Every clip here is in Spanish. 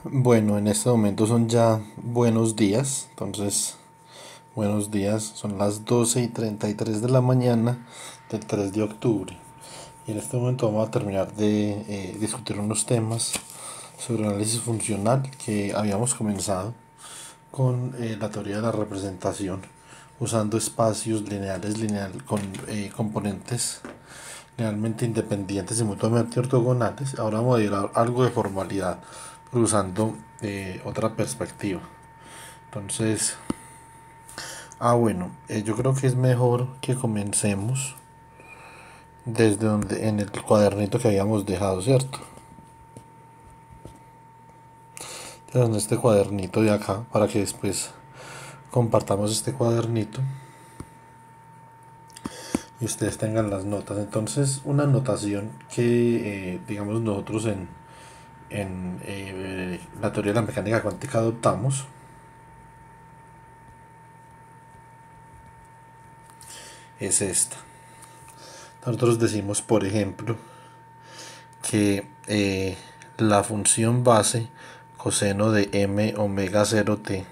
Bueno, en este momento son ya buenos días, entonces buenos días, son las 12:33 de la mañana del 3 de octubre. Y en este momento vamos a terminar de discutir unos temas sobre análisis funcional que habíamos comenzado con la teoría de la representación, usando espacios lineales con componentes realmente independientes y mutuamente ortogonales. Ahora vamos a ir a algo de formalidad, pero usando otra perspectiva. Entonces, bueno, yo creo que es mejor que comencemos desde donde en el cuadernito que habíamos dejado, ¿cierto? Entonces, este cuadernito de acá, para que después compartamos este cuadernito y ustedes tengan las notas. Entonces, una notación que, digamos, nosotros en la teoría de la mecánica cuántica adoptamos es esta. Nosotros decimos, por ejemplo, que la función base coseno de m omega 0t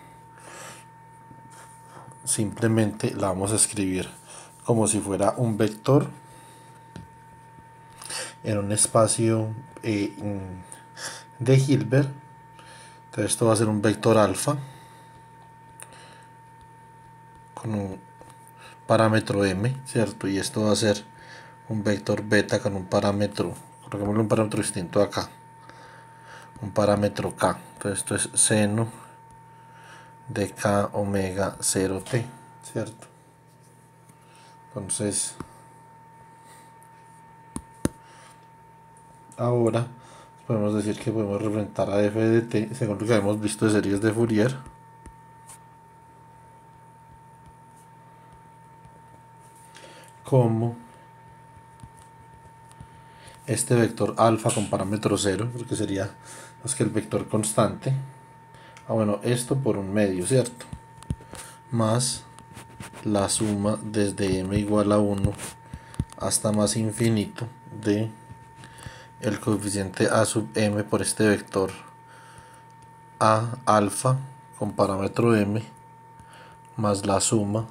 simplemente la vamos a escribir como si fuera un vector en un espacio de Hilbert. Entonces esto va a ser un vector alfa con un parámetro m, ¿cierto? Y esto va a ser un vector beta con un parámetro, coloquémosle un parámetro distinto acá, un parámetro k. Entonces esto es seno de k omega 0t, ¿cierto? Entonces, ahora podemos decir que podemos representar a f de t según lo que hemos visto de series de Fourier como este vector alfa con parámetro 0, porque sería más que el vector constante. Bueno, esto por un medio, ¿cierto? Más la suma desde m igual a 1 hasta más infinito de el coeficiente a sub m por este vector a alfa con parámetro m más la suma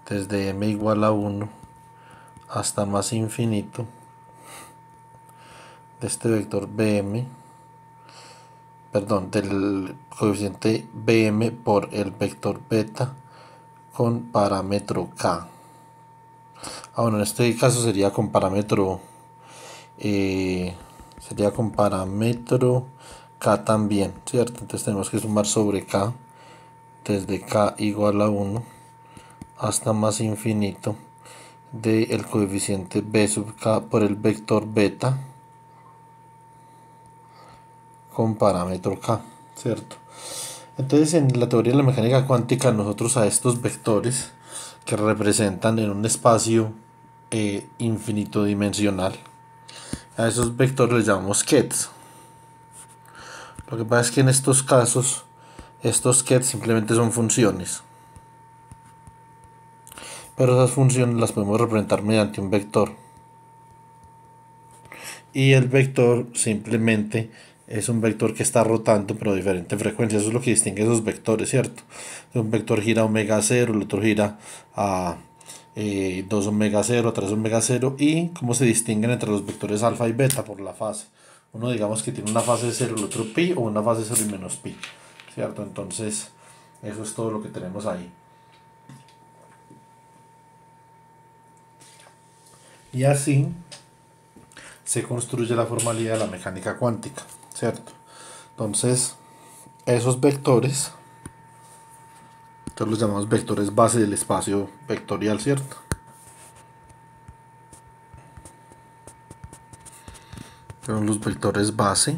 desde m igual a 1 hasta más infinito de este vector bm, perdón, del coeficiente bm por el vector beta con parámetro k. Bueno, en este caso sería con parámetro k también, ¿cierto? Entonces tenemos que sumar sobre k desde k igual a 1 hasta más infinito del coeficiente b sub k por el vector beta con parámetro k, ¿cierto? Entonces en la teoría de la mecánica cuántica nosotros a estos vectores que representan en un espacio infinito dimensional, a esos vectores les llamamos kets. Lo que pasa es que en estos casos estos kets simplemente son funciones, pero esas funciones las podemos representar mediante un vector, y el vector simplemente es un vector que está rotando pero a diferente frecuencia. Eso es lo que distingue esos vectores, ¿cierto? Un vector gira a omega 0, el otro gira a 2 omega 0, a 3 omega 0. Y cómo se distinguen entre los vectores alfa y beta por la fase. Uno digamos que tiene una fase 0, el otro pi, o una fase 0 y menos pi, ¿cierto? Entonces eso es todo lo que tenemos ahí. Y así se construye la formalidad de la mecánica cuántica, ¿cierto? Entonces, esos vectores, entonces los llamamos vectores base del espacio vectorial, ¿cierto? Son los vectores base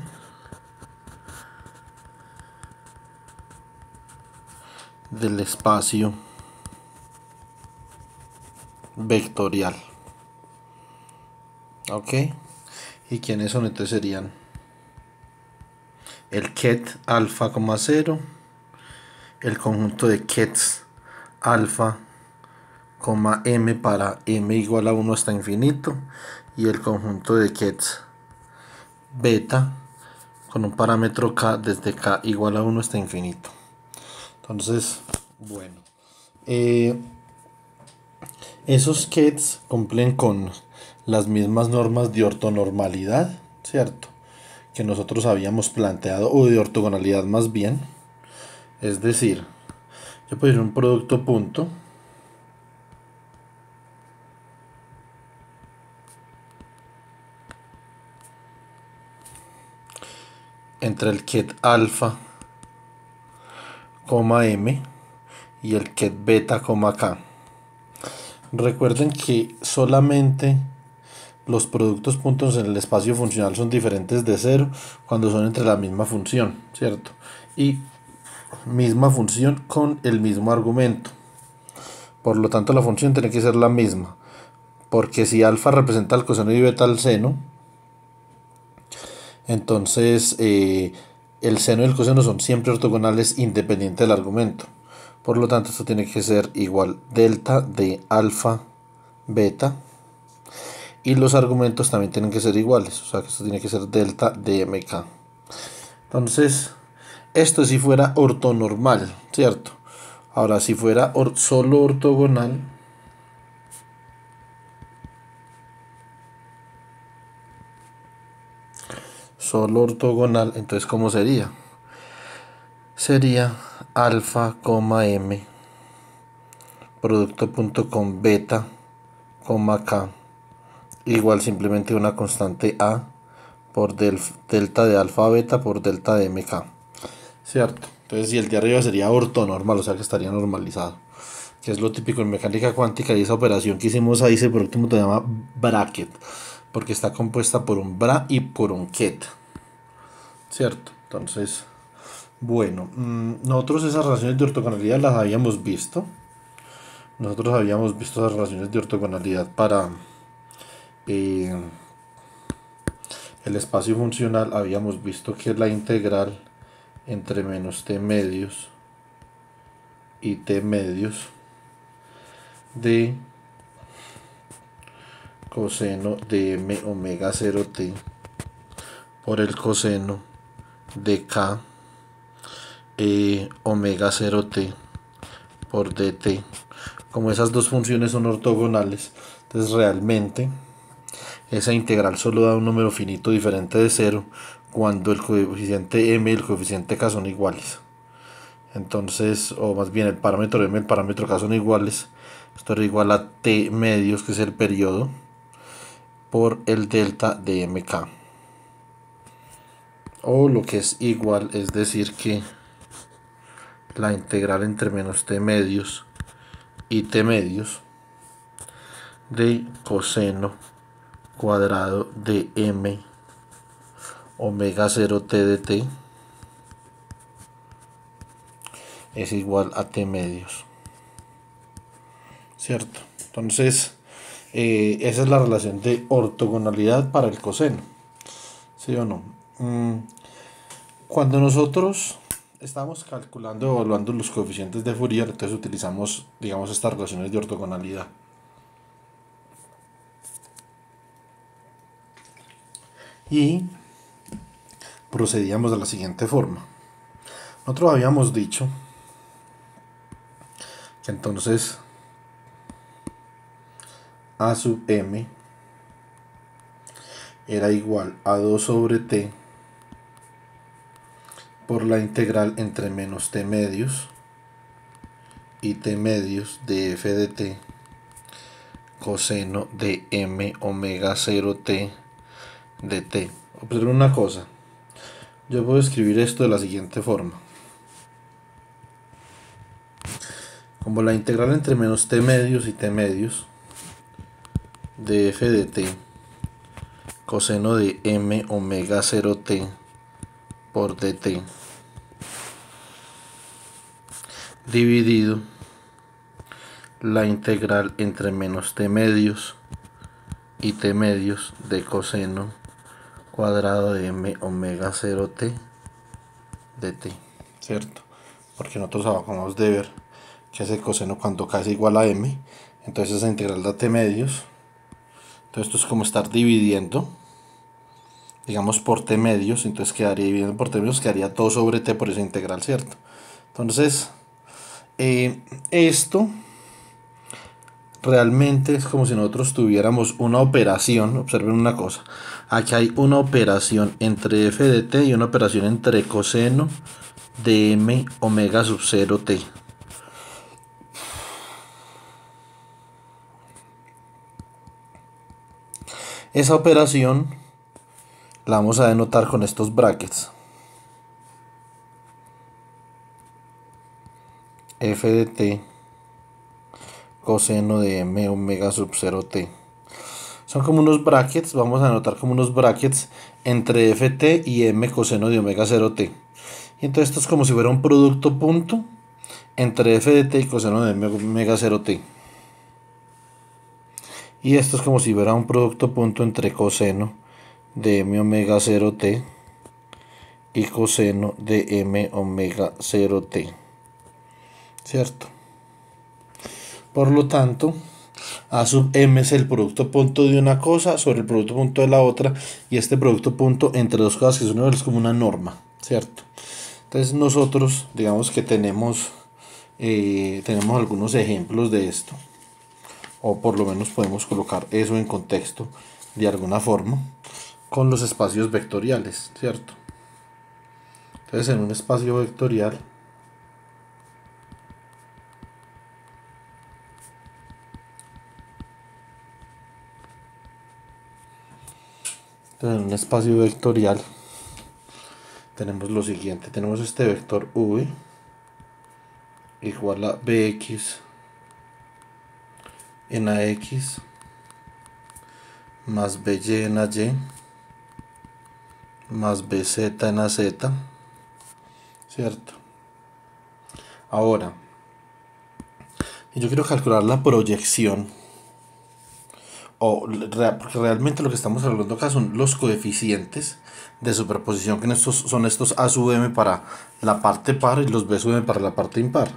del espacio vectorial. ¿Ok? ¿Y quiénes son? Entonces serían el ket alfa, 0, el conjunto de kets alfa, m para m igual a 1 hasta infinito, y el conjunto de kets beta con un parámetro k desde k igual a 1 hasta infinito. Entonces, bueno, esos kets cumplen con las mismas normas de ortonormalidad, ¿cierto? Que nosotros habíamos planteado, o de ortogonalidad más bien. Es decir, yo puedo ir un producto punto entre el ket alfa, m y el ket beta, k. Recuerden que solamente los productos puntos en el espacio funcional son diferentes de cero cuando son entre la misma función, ¿cierto? Y misma función con el mismo argumento. Por lo tanto, la función tiene que ser la misma. Porque si alfa representa el coseno y beta al seno, entonces el seno y el coseno son siempre ortogonales independiente del argumento. Por lo tanto, esto tiene que ser igual delta de alfa beta. Y los argumentos también tienen que ser iguales. O sea que esto tiene que ser delta de mk. Entonces, esto si fuera ortonormal, ¿cierto? Ahora, si fuera solo ortogonal, entonces ¿cómo sería? Sería alfa, m, producto punto con beta, k, igual simplemente una constante a por delta de alfa beta por delta de mk, ¿cierto? Entonces, si el de arriba sería ortonormal, o sea que estaría normalizado, que es lo típico en mecánica cuántica, y esa operación que hicimos ahí, ese producto se llama bracket, porque está compuesta por un bra y por un ket, ¿cierto? Entonces, bueno, nosotros esas relaciones de ortogonalidad las habíamos visto. Nosotros habíamos visto las relaciones de ortogonalidad para el espacio funcional. Habíamos visto que la integral entre menos t medios y t medios de coseno de m omega 0t por el coseno de k omega 0t por dt. Como esas dos funciones son ortogonales, entonces realmente esa integral solo da un número finito diferente de 0 cuando el coeficiente m y el coeficiente k son iguales. Entonces, o más bien el parámetro m y el parámetro k son iguales. Esto era igual a t medios, que es el periodo, por el delta de mk. O lo que es igual, es decir que la integral entre menos t medios y t medios de coseno cuadrado de m omega 0t de t es igual a t medios, ¿cierto? Entonces, esa es la relación de ortogonalidad para el coseno, ¿sí o no? Cuando nosotros estamos calculando, evaluando los coeficientes de Fourier, entonces utilizamos, digamos, estas relaciones de ortogonalidad. Y procedíamos de la siguiente forma. Nosotros habíamos dicho que entonces a sub m era igual a 2 sobre t por la integral entre menos t medios y t medios de f de t coseno de m omega 0t de t. Observen una cosa, yo puedo escribir esto de la siguiente forma: como la integral entre menos t medios y t medios de f de t coseno de m omega 0t por dt dividido la integral entre menos t medios y t medios de coseno cuadrado de m omega 0t dt, ¿cierto? Porque nosotros acabamos de ver que ese coseno cuando k es igual a m, entonces esa integral da t medios. Entonces esto es como estar dividiendo digamos por t medios, entonces quedaría dividiendo por t medios, quedaría todo sobre t por esa integral, ¿cierto? Entonces, esto realmente es como si nosotros tuviéramos una operación. Observen una cosa, aquí hay una operación entre f de t y una operación entre coseno de m omega sub 0 t. Esa operación la vamos a denotar con estos brackets. F de t coseno de m omega sub 0 t. Son como unos brackets, vamos a anotar como unos brackets entre ft y m coseno de omega 0 t. Y entonces esto es como si fuera un producto punto entre f de t y coseno de m omega 0 t. Y esto es como si fuera un producto punto entre coseno de m omega 0 t y coseno de m omega 0 t, ¿cierto? Por lo tanto, A sub m es el producto punto de una cosa sobre el producto punto de la otra, y este producto punto entre dos cosas que son iguales es como una norma, ¿cierto? Entonces nosotros digamos que tenemos algunos ejemplos de esto, o por lo menos podemos colocar eso en contexto de alguna forma con los espacios vectoriales, ¿cierto? Entonces en un espacio vectorial tenemos lo siguiente, tenemos este vector v igual a bx en ax más by en ay más bz en az, ¿cierto? Ahora, yo quiero calcular la proyección, porque realmente lo que estamos hablando acá son los coeficientes de superposición, que son estos a sub m para la parte par y los b sub m para la parte impar.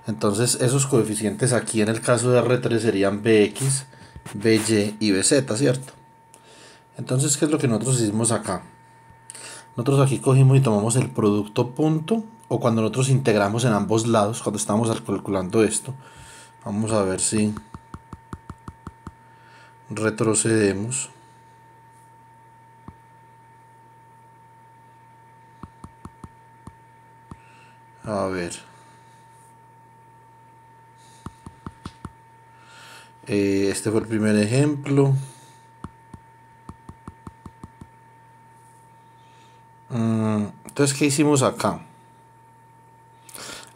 Entonces esos coeficientes aquí en el caso de R3 serían bx, by y bz, ¿cierto? Entonces, ¿qué es lo que nosotros hicimos acá? Nosotros aquí cogimos y tomamos el producto punto, o cuando nosotros integramos en ambos lados, cuando estamos calculando esto, vamos a ver si retrocedemos. A ver. Este fue el primer ejemplo. Entonces, ¿qué hicimos acá?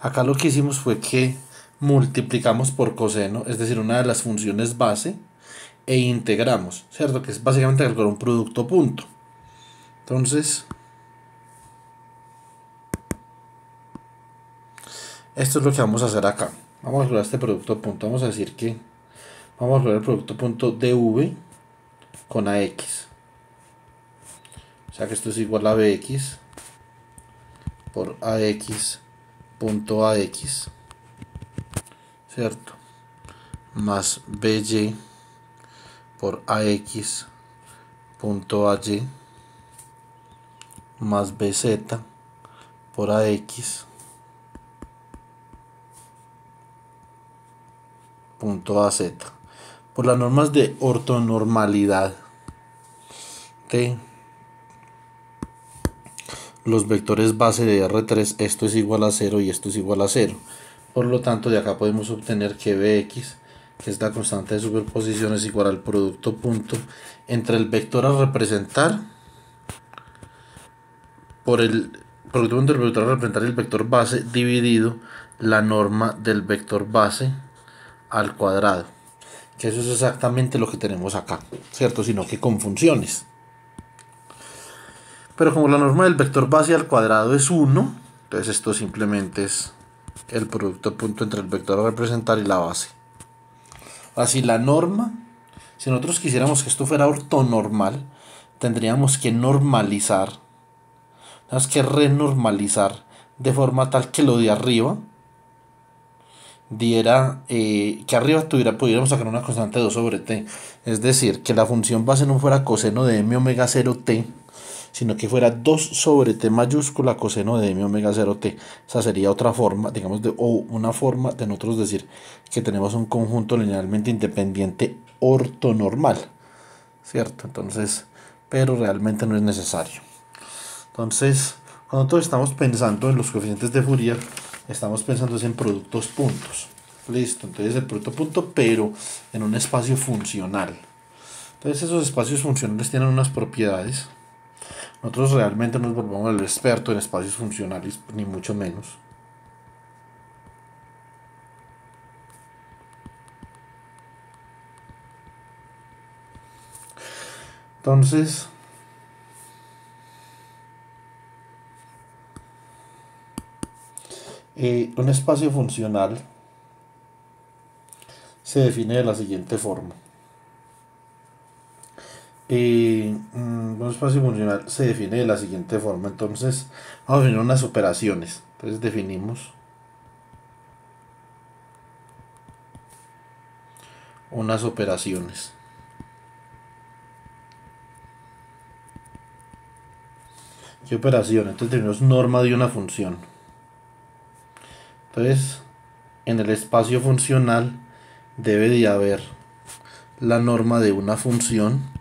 Acá lo que hicimos fue que multiplicamos por coseno, es decir, una de las funciones base, e integramos, ¿cierto? Que es básicamente calcular un producto punto. Entonces, esto es lo que vamos a hacer acá. Vamos a calcular este producto punto. Vamos a decir que vamos a calcular el producto punto de v con ax. O sea que esto es igual a bx por ax punto ax, ¿cierto? Más by por ax punto ay más bz por ax punto az, por las normas de ortonormalidad de los vectores base de R3. Esto es igual a 0 y esto es igual a 0. Por lo tanto, de acá podemos obtener que bx, que es la constante de superposición, es igual al producto punto entre el vector a representar por el producto punto del vector a representar el vector base dividido la norma del vector base al cuadrado. Que eso es exactamente lo que tenemos acá, ¿cierto? Sino que con funciones. Pero como la norma del vector base al cuadrado es 1, entonces esto simplemente es el producto punto entre el vector a representar y la base. Así la norma, si nosotros quisiéramos que esto fuera ortonormal, tendríamos que normalizar, tenemos que renormalizar de forma tal que lo de arriba diera, que arriba pudiéramos sacar una constante de 2 sobre t. Es decir, que la función base no fuera coseno de m omega 0 t, sino que fuera 2 sobre t mayúscula coseno de m omega 0t. Esa sería otra forma, digamos, o una forma de nosotros decir que tenemos un conjunto linealmente independiente ortonormal, ¿cierto? Entonces, pero realmente no es necesario. Entonces, cuando nosotros estamos pensando en los coeficientes de Fourier, estamos pensando en productos puntos. Listo, entonces el producto punto, pero en un espacio funcional. Entonces esos espacios funcionales tienen unas propiedades. Nosotros realmente no nos volvamos el experto en espacios funcionales, ni mucho menos. Entonces, un espacio funcional se define de la siguiente forma. Un espacio funcional se define de la siguiente forma. Entonces, vamos a definir unas operaciones. Entonces definimos unas operaciones. ¿Qué operación? Entonces tenemos norma de una función. Entonces, en el espacio funcional debe de haber la norma de una función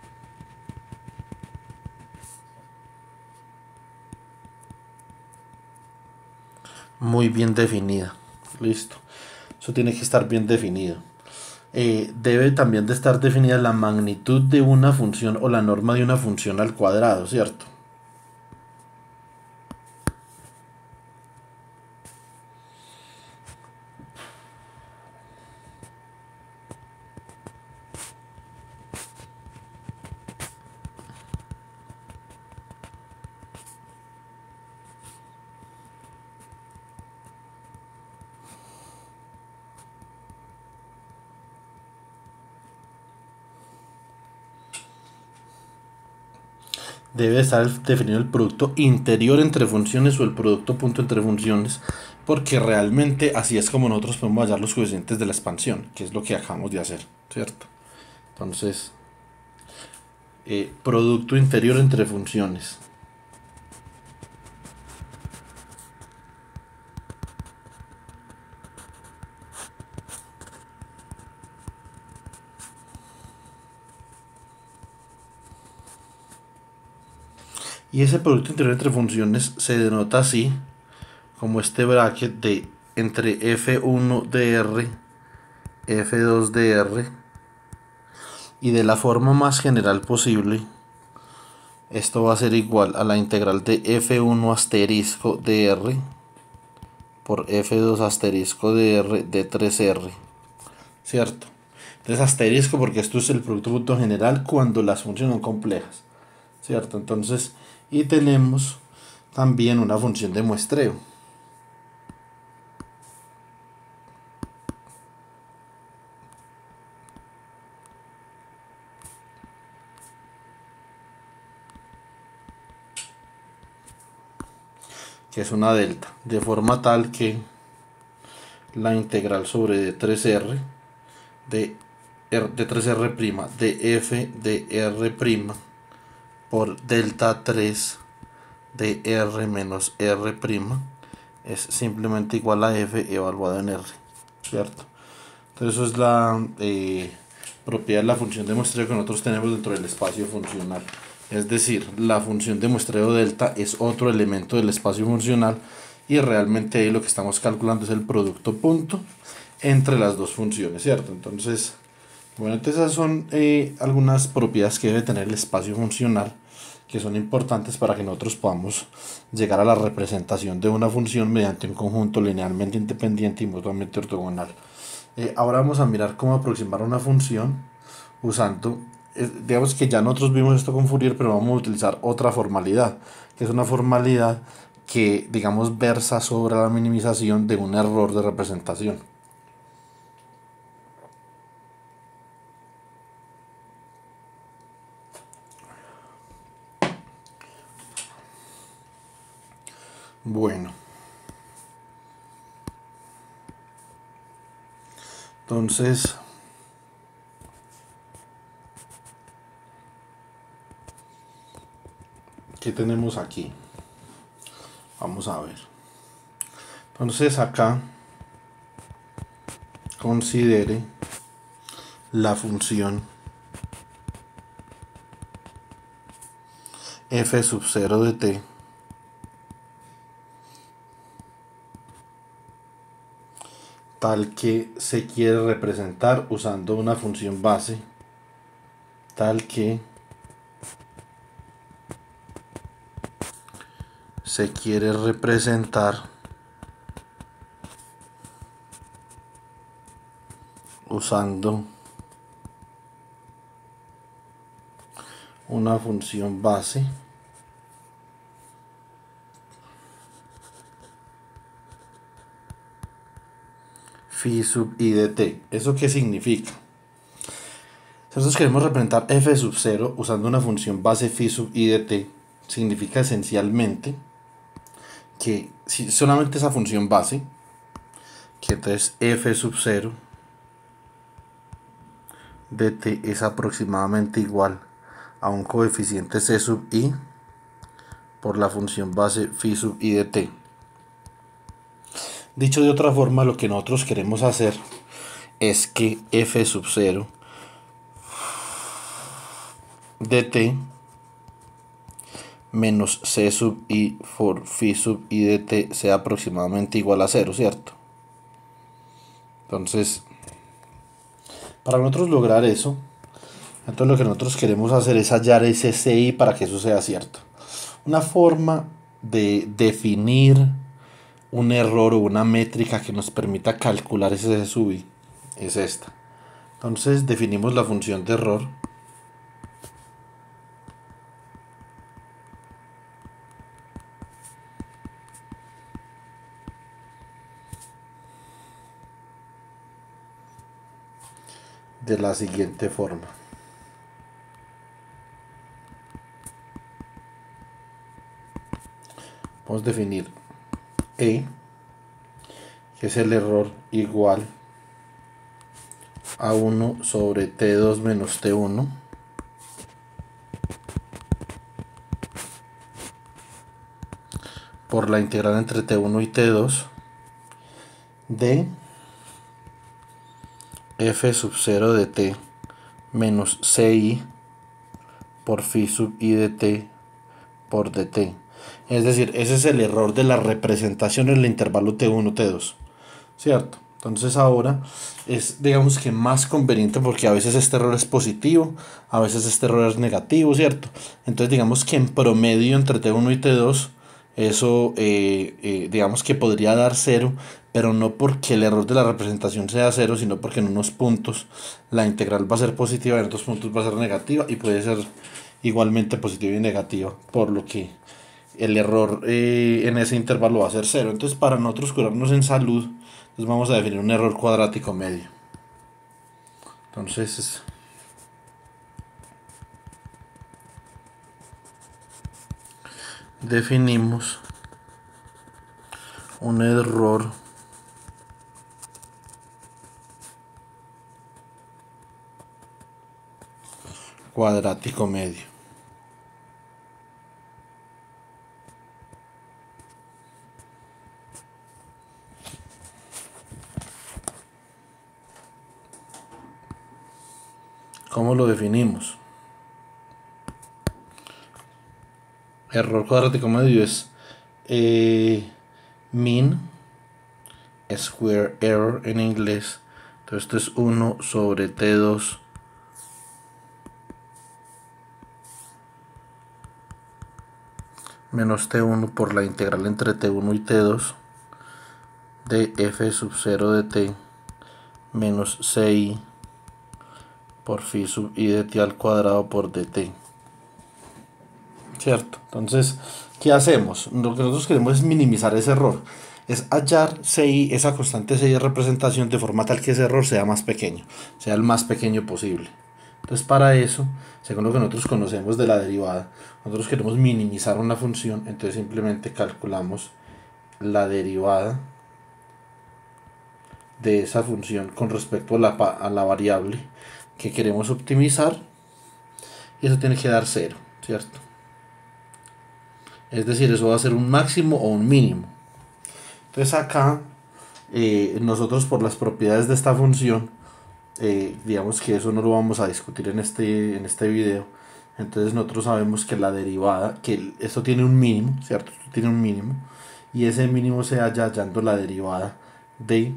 muy bien definida. Listo. Eso tiene que estar bien definido. Debe también de estar definida la magnitud de una función o la norma de una función al cuadrado, ¿cierto? Debe estar definido el producto interior entre funciones o el producto punto entre funciones, porque realmente así es como nosotros podemos hallar los coeficientes de la expansión, que es lo que acabamos de hacer, ¿cierto? Entonces, producto interior entre funciones. Y ese producto interior entre funciones se denota así, como este bracket de entre f1dr, f2dr, y de la forma más general posible, esto va a ser igual a la integral de f1 asterisco dr por f2 asterisco dr de 3r, ¿cierto? Entonces asterisco porque esto es el producto punto general cuando las funciones son complejas, ¿cierto? Entonces, y tenemos también una función de muestreo. Que es una delta, de forma tal que la integral sobre d3r de 3r' de f de r' por delta 3 de r menos r' es simplemente igual a f evaluado en r, ¿cierto? Entonces eso es la propiedad de la función de muestreo que nosotros tenemos dentro del espacio funcional. Es decir, la función de muestreo delta es otro elemento del espacio funcional y realmente ahí lo que estamos calculando es el producto punto entre las dos funciones, ¿cierto? Entonces, bueno, entonces esas son algunas propiedades que debe tener el espacio funcional que son importantes para que nosotros podamos llegar a la representación de una función mediante un conjunto linealmente independiente y mutuamente ortogonal. Ahora vamos a mirar cómo aproximar una función usando, digamos que ya nosotros vimos esto con Fourier, pero vamos a utilizar otra formalidad, que es una formalidad que, digamos, versa sobre la minimización de un error de representación. Bueno, entonces, ¿qué tenemos aquí? Vamos a ver. Entonces acá considere la función f sub 0 de t tal que se quiere representar usando una función base tal que se quiere representar usando una función base phi sub i de t. ¿Eso qué significa? Si nosotros queremos representar f sub 0 usando una función base phi sub i de t, significa esencialmente que si solamente esa función base, que entonces f sub 0 de t es aproximadamente igual a un coeficiente c sub i por la función base phi sub i de t. Dicho de otra forma, lo que nosotros queremos hacer es que f sub 0 de t menos c sub i por phi sub i de t sea aproximadamente igual a 0, ¿cierto? Entonces, para nosotros lograr eso, entonces lo que nosotros queremos hacer es hallar ese ci para que eso sea cierto. Una forma de definir un error o una métrica que nos permita calcular ese c sub i es esta. Entonces definimos la función de error de la siguiente forma. Vamos a definir E, que es el error, igual a 1 sobre T2 menos T1 por la integral entre T1 y T2 de f sub 0 de t menos ci por phi sub i de t por dt. Es decir, ese es el error de la representación en el intervalo T1, T2, ¿cierto? Entonces ahora es, digamos que más conveniente porque a veces este error es positivo, a veces este error es negativo, ¿cierto? Entonces digamos que en promedio entre T1 y T2 eso digamos que podría dar 0, pero no porque el error de la representación sea 0, sino porque en unos puntos la integral va a ser positiva y en otros puntos va a ser negativa y puede ser igualmente positiva y negativa, por lo que el error en ese intervalo va a ser 0. Entonces para nosotros curarnos en salud, pues vamos a definir un error cuadrático medio. Entonces definimos un error cuadrático medio. ¿Cómo lo definimos? Error cuadrático medio es mean square error en inglés. Entonces esto es 1 sobre T2 menos T1 por la integral entre T1 y T2 de f sub 0 de t menos ci por phi sub i de t al cuadrado por dt. ¿Cierto? Entonces, ¿qué hacemos? Lo que nosotros queremos es minimizar ese error. Es hallar ci, esa constante ci de representación, de forma tal que ese error sea más pequeño, sea el más pequeño posible. Entonces, para eso, según lo que nosotros conocemos de la derivada, nosotros queremos minimizar una función, entonces simplemente calculamos la derivada de esa función con respecto a la variable que queremos optimizar, y eso tiene que dar 0, ¿cierto? Es decir, eso va a ser un máximo o un mínimo. Entonces acá nosotros por las propiedades de esta función, digamos que eso no lo vamos a discutir en este video. Entonces nosotros sabemos que la derivada, que esto tiene un mínimo, ¿cierto? Esto tiene un mínimo. Y ese mínimo se halla hallando la derivada de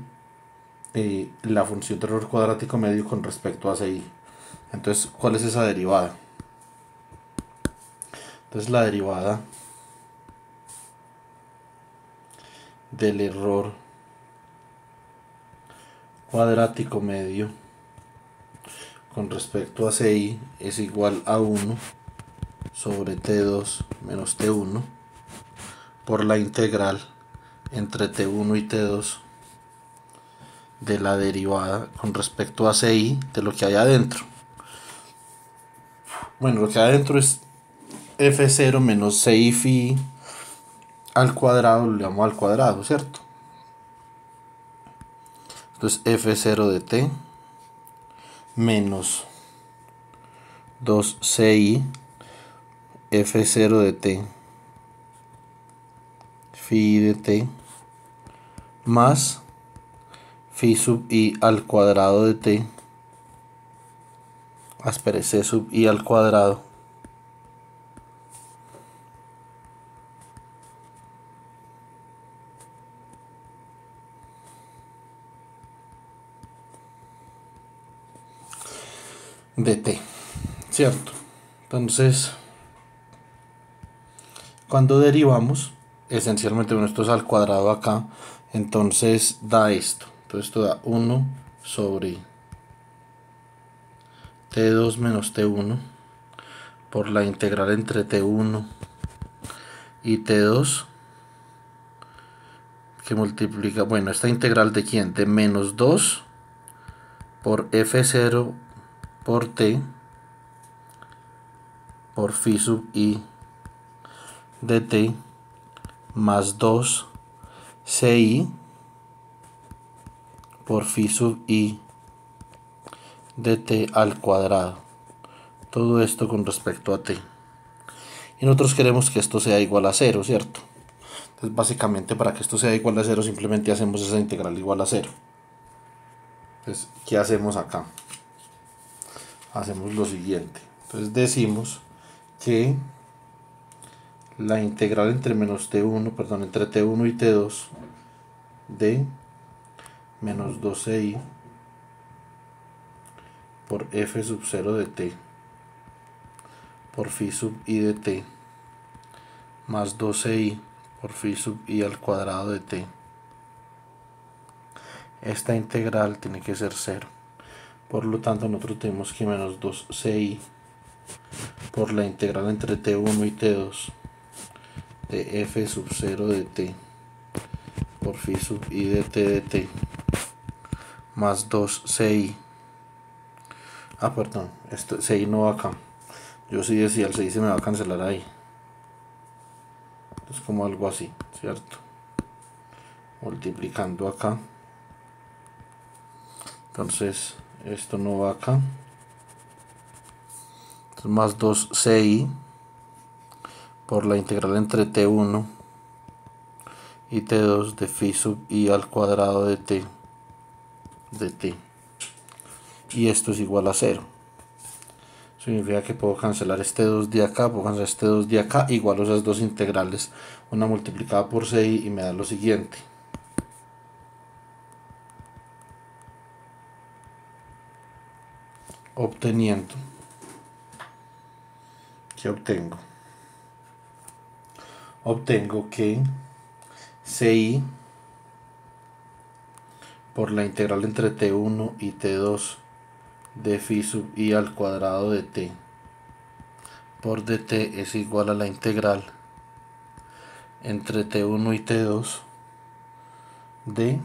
la función de error cuadrático medio con respecto a CI. Entonces, ¿cuál es esa derivada? Entonces la derivada del error cuadrático medio con respecto a CI es igual a 1 sobre T2 menos T1 por la integral entre T1 y T2 de la derivada con respecto a CI de lo que hay adentro. Bueno, lo que hay adentro es F0 menos CI phi al cuadrado, lo llamo al cuadrado, ¿cierto? Entonces F0 de T menos 2CI F0 de T phi de T más phi sub I al cuadrado de T, C sub I al cuadrado de T, ¿cierto? Entonces, cuando derivamos, esencialmente, bueno, esto es al cuadrado acá, entonces da esto. Entonces esto da 1 sobre T2 menos T1 por la integral entre T1 y T2 que multiplica, bueno, esta integral de quién, de menos 2 por F0 por T por phi sub I de T más 2 CI por phi sub I de T al cuadrado. Todo esto con respecto a T. Y nosotros queremos que esto sea igual a 0, ¿cierto? Entonces básicamente para que esto sea igual a 0 simplemente hacemos esa integral igual a 0. Entonces, ¿qué hacemos acá? Hacemos lo siguiente. Entonces decimos que la integral entre menos T1, perdón, entre T1 y T2 de menos 2CI por F sub 0 de T por phi sub I de T más 2CI por phi sub I al cuadrado de T. Esta integral tiene que ser 0. Por lo tanto, nosotros tenemos que menos 2CI por la integral entre T1 y T2 de F sub 0 de T por phi sub I de T de T más 2CI. Perdón, esto CI no va acá. Yo sí decía, el CI se me va a cancelar ahí. Es como algo así, ¿cierto? Multiplicando acá. Entonces, esto no va acá. Entonces, más 2CI por la integral entre T1 y T2 de phi sub I al cuadrado de T de T. Y esto es igual a 0. Significa que puedo cancelar este 2 de acá, puedo cancelar este 2 de acá, igual esas dos integrales, una multiplicada por 6 y me da lo siguiente. Obteniendo, ¿qué obtengo? Obtengo que CI por la integral entre T1 y T2 de phi sub I al cuadrado de T por dt es igual a la integral entre T1 y T2 de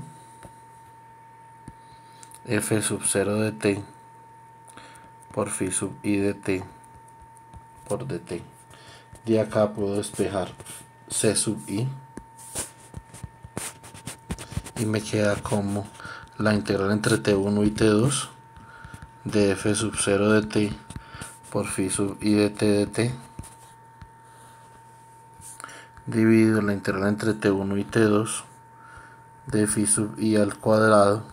F sub 0 de T por phi sub I de T por dt. De acá puedo despejar C sub I y me queda como la integral entre T1 y T2 de F sub 0 de T por phi sub I de T dividido la integral entre t1 y t2 de phi sub i al cuadrado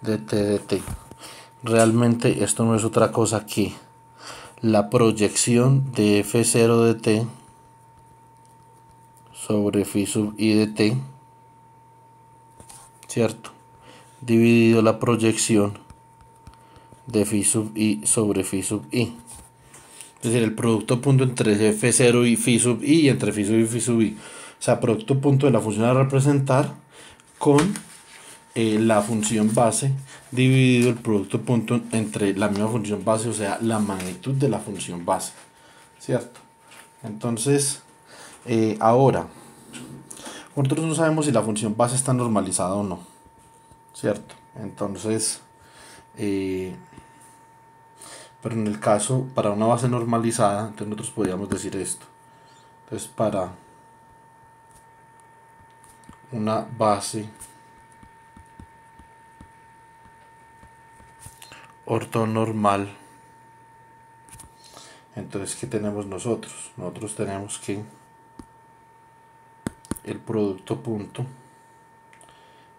de t de t. Realmente esto no es otra cosa que la proyección de f0 de t sobre phi sub i de t, ¿cierto? Dividido la proyección de phi sub i sobre phi sub i. Es decir, el producto punto entre f0 y phi sub i y entre phi sub i y phi sub i. O sea, producto punto de la función a representar con la función base dividido el producto punto entre la misma función base, o sea, la magnitud de la función base, ¿cierto? Entonces, ahora, nosotros no sabemos si la función base está normalizada o no, ¿cierto? Entonces, pero en el caso, para una base normalizada, entonces nosotros podríamos decir esto. Entonces, para una base ortonormal, entonces, ¿qué tenemos nosotros? Nosotros tenemos que el producto punto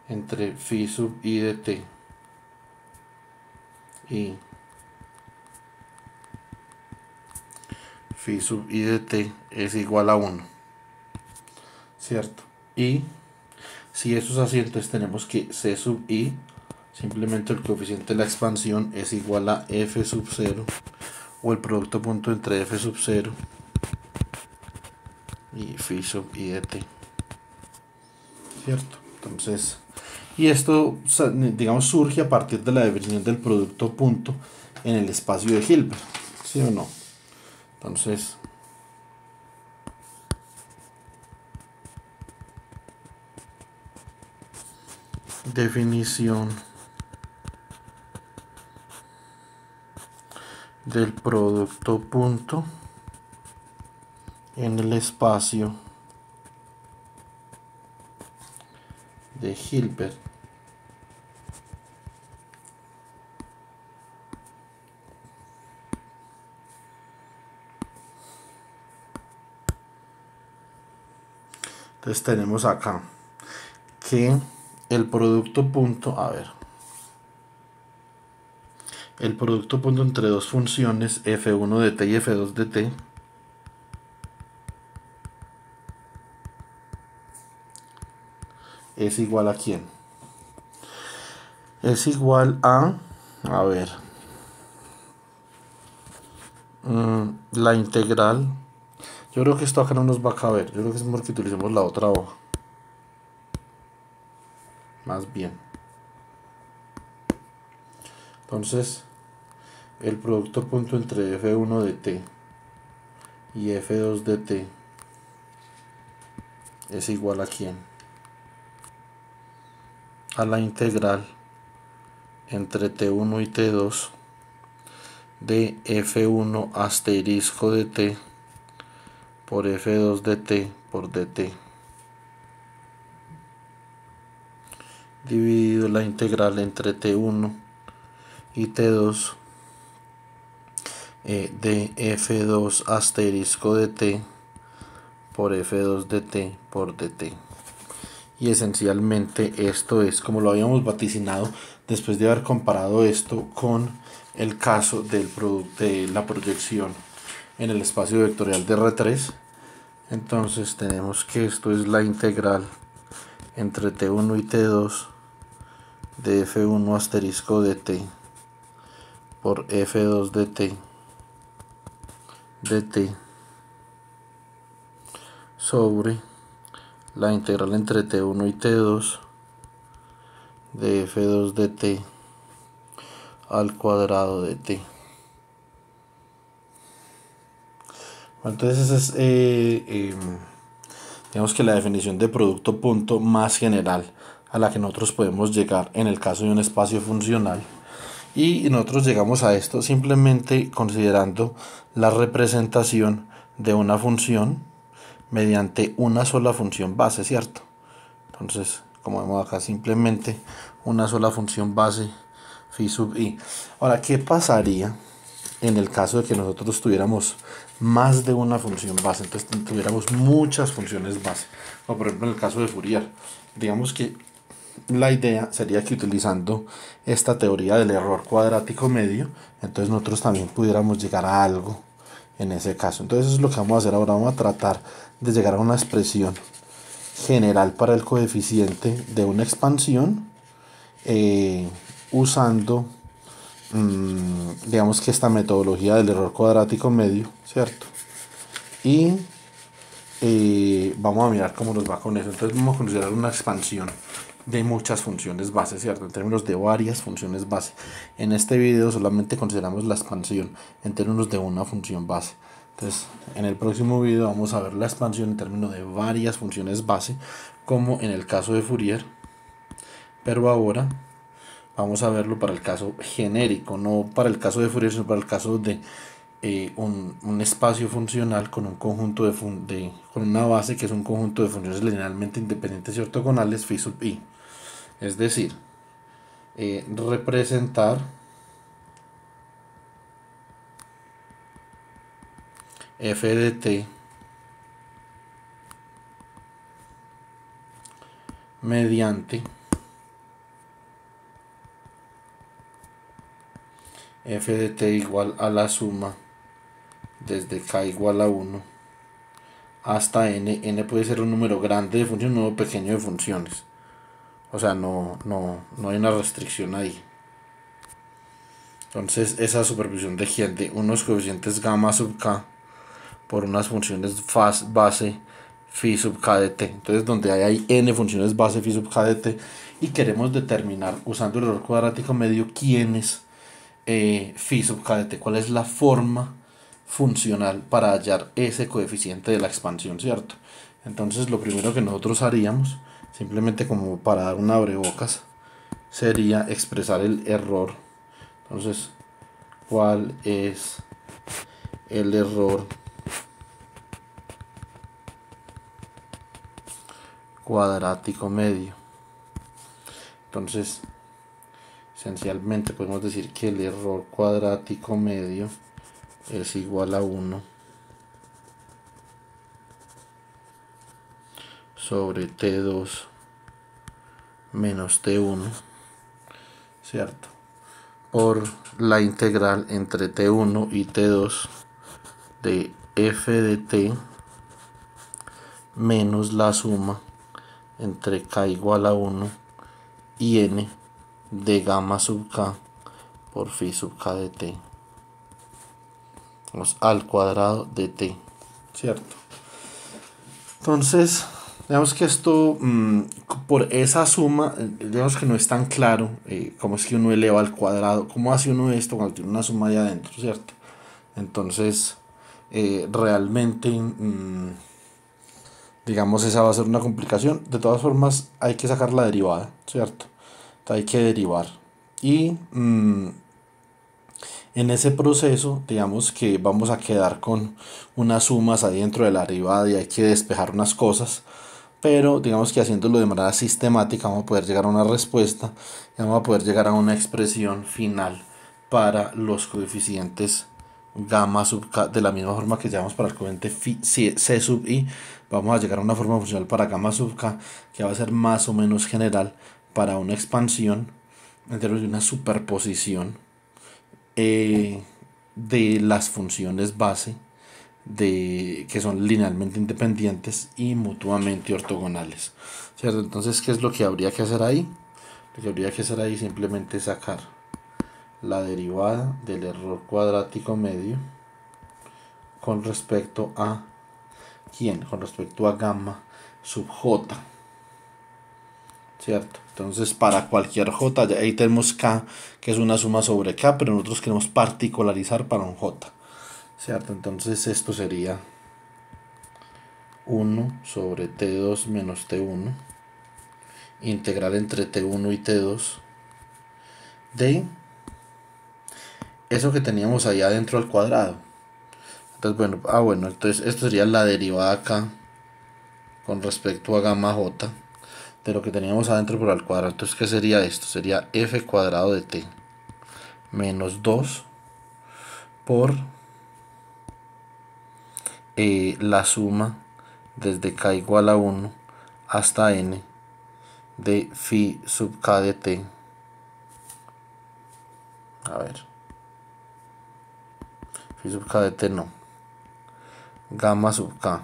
entre phi sub i de t y phi sub i de t es igual a 1, ¿cierto? Y si eso es así, entonces tenemos que c sub i, simplemente el coeficiente de la expansión, es igual a f sub 0, o el producto punto entre f sub 0 y phi sub i de t, ¿cierto? Entonces, y esto, digamos, surge a partir de la definición del producto punto en el espacio de Hilbert, ¿sí o no? Entonces, definición del producto punto en el espacio de Hilbert. Entonces tenemos acá que el producto punto, a ver, el producto punto entre dos funciones f1 de t y f2 de t es igual a ¿quién? Es igual a ver, la integral. Yo creo que esto acá no nos va a caber, yo creo que es mejor que utilicemos la otra hoja, más bien. Entonces, el producto punto entre f1 de t y f2 de t es igual a ¿quién? A la integral entre t1 y t2 de f1 asterisco de t por f2 de t por dt, dividido la integral entre t1 y t2 de f2 asterisco de t por f2 de t por dt. Y esencialmente esto es como lo habíamos vaticinado después de haber comparado esto con el caso de la proyección en el espacio vectorial de R3. Entonces tenemos que esto es la integral entre t1 y t2 de f1 asterisco de t por f2 de t dt sobre la integral entre t1 y t2 de f2 de t al cuadrado de t. Entonces esa es digamos que la definición de producto punto más general a la que nosotros podemos llegar en el caso de un espacio funcional, y nosotros llegamos a esto simplemente considerando la representación de una función mediante una sola función base, ¿cierto? Entonces, como vemos acá, simplemente una sola función base phi sub i. Ahora, ¿qué pasaría en el caso de que nosotros tuviéramos más de una función base, entonces tuviéramos muchas funciones base, o por ejemplo en el caso de Fourier, digamos que la idea sería que utilizando esta teoría del error cuadrático medio, entonces nosotros también pudiéramos llegar a algo en ese caso. Entonces eso es lo que vamos a hacer ahora. Vamos a tratar de llegar a una expresión general para el coeficiente de una expansión usando digamos que esta metodología del error cuadrático medio, ¿cierto? Y vamos a mirar cómo nos va con eso. Entonces vamos a considerar una expansión de muchas funciones base, ¿cierto? En términos de varias funciones base. En este video solamente consideramos la expansión en términos de una función base. Entonces, en el próximo video vamos a ver la expansión en términos de varias funciones base, como en el caso de Fourier. Pero ahora vamos a verlo para el caso genérico, no para el caso de Fourier, sino para el caso de un espacio funcional con un conjunto con una base que es un conjunto de funciones linealmente independientes y ortogonales phi sub i. Es decir, representar f de t mediante f de t igual a la suma desde k igual a 1 hasta n puede ser un número grande de funciones, un número pequeño de funciones. O sea, no hay una restricción ahí. Entonces esa superposición de unos coeficientes gamma sub k por unas funciones base phi sub k de t. Entonces donde hay n funciones base phi sub k de t y queremos determinar usando el error cuadrático medio quién es phi sub k de t, cuál es la forma funcional para hallar ese coeficiente de la expansión, ¿cierto? Entonces lo primero que nosotros haríamos, simplemente como para dar un abrebocas, sería expresar el error. Entonces, ¿cuál es el error cuadrático medio? Entonces, esencialmente podemos decir que el error cuadrático medio es igual a 1 sobre t2 menos t1, ¿cierto? Por la integral entre t1 y t2 de f de t menos la suma entre k igual a 1 y n de gamma sub k por phi sub k de t al cuadrado de t, ¿cierto? Entonces, digamos que esto, por esa suma, digamos que no es tan claro cómo es que uno eleva al cuadrado, cómo hace uno esto cuando tiene una suma ahí adentro, ¿cierto? Entonces, realmente, digamos, esa va a ser una complicación. De todas formas, hay que sacar la derivada, ¿cierto? Entonces, hay que derivar. Y en ese proceso, digamos que vamos a quedar con unas sumas ahí dentro de la derivada y hay que despejar unas cosas. Pero digamos que haciéndolo de manera sistemática vamos a poder llegar a una respuesta y vamos a poder llegar a una expresión final para los coeficientes gamma sub k, de la misma forma que llevamos para el coeficiente c sub i. Vamos a llegar a una forma funcional para gamma sub k que va a ser más o menos general para una expansión en términos de una superposición de las funciones base que son linealmente independientes y mutuamente ortogonales, ¿cierto? Entonces, ¿qué es lo que habría que hacer ahí? Lo que habría que hacer ahí es simplemente sacar la derivada del error cuadrático medio con respecto a ¿quién? Con respecto a gamma sub j, ¿cierto? Entonces, para cualquier j, ahí tenemos k, que es una suma sobre k, pero nosotros queremos particularizar para un j, ¿cierto? Entonces esto sería 1 sobre t2 menos t1 integral entre t1 y t2 de eso que teníamos ahí adentro al cuadrado. Entonces bueno, entonces esto sería la derivada acá con respecto a gamma j de lo que teníamos adentro por al cuadrado. Entonces, ¿qué sería esto? Sería f cuadrado de t menos 2 por la suma desde k igual a 1 hasta n de phi sub k de t. A ver, phi sub k de t no, gamma sub k,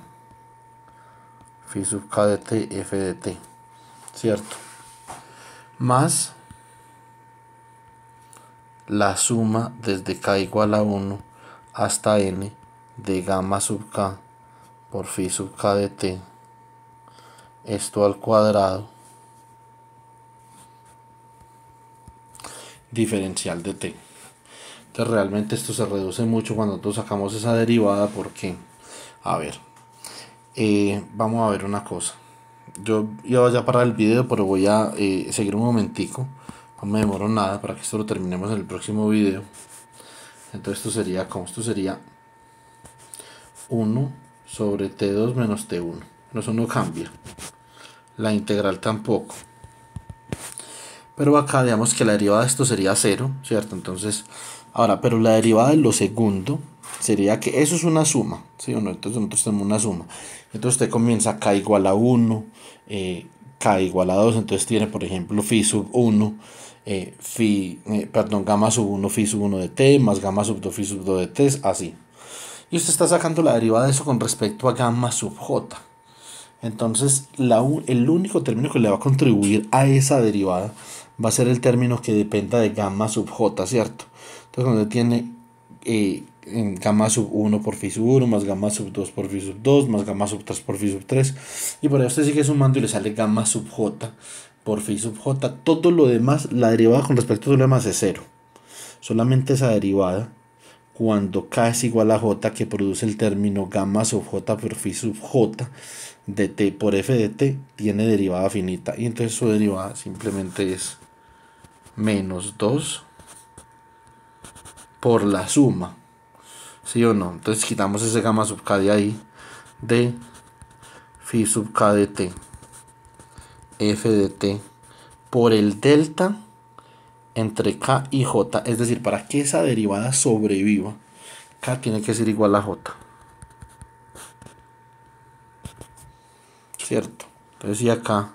phi sub k de t, f de t, ¿cierto? Más la suma desde k igual a 1 hasta n de gamma sub k por phi sub k de t, esto al cuadrado, diferencial de t. Entonces realmente esto se reduce mucho cuando nosotros sacamos esa derivada, porque, a ver, vamos a ver una cosa. Yo iba ya a parar el video, pero voy a seguir un momentico. No me demoro nada para que esto lo terminemos en el próximo video. Entonces esto sería como, esto sería 1 sobre t2 menos t1. Pero eso no cambia. La integral tampoco. Pero acá digamos que la derivada de esto sería 0, ¿cierto? Entonces, ahora, pero la derivada de lo segundo sería que eso es una suma, ¿sí o no? Entonces nosotros tenemos una suma. Entonces usted comienza k igual a 1, k igual a 2, entonces tiene por ejemplo phi sub 1, gamma sub 1, phi sub 1 de t, más gamma sub 2, phi sub 2 de t, así. Y usted está sacando la derivada de eso con respecto a gamma sub j. Entonces el único término que le va a contribuir a esa derivada va a ser el término que dependa de gamma sub j, ¿cierto? Entonces cuando tiene en gamma sub 1 por phi sub 1, más gamma sub 2 por phi sub 2, más gamma sub 3 por phi sub 3, y por ahí usted sigue sumando y le sale gamma sub j por phi sub j. Todo lo demás, la derivada con respecto a lo demás es 0. Solamente esa derivada, cuando k es igual a j, que produce el término gamma sub j por phi sub j de t por f de t, tiene derivada finita, y entonces su derivada simplemente es menos 2 por la suma, ¿sí o no? Entonces quitamos ese gamma sub k de ahí, de phi sub k de t, f de t, por el delta entre k y j. Es decir, para que esa derivada sobreviva, k tiene que ser igual a j, ¿cierto? Entonces, y acá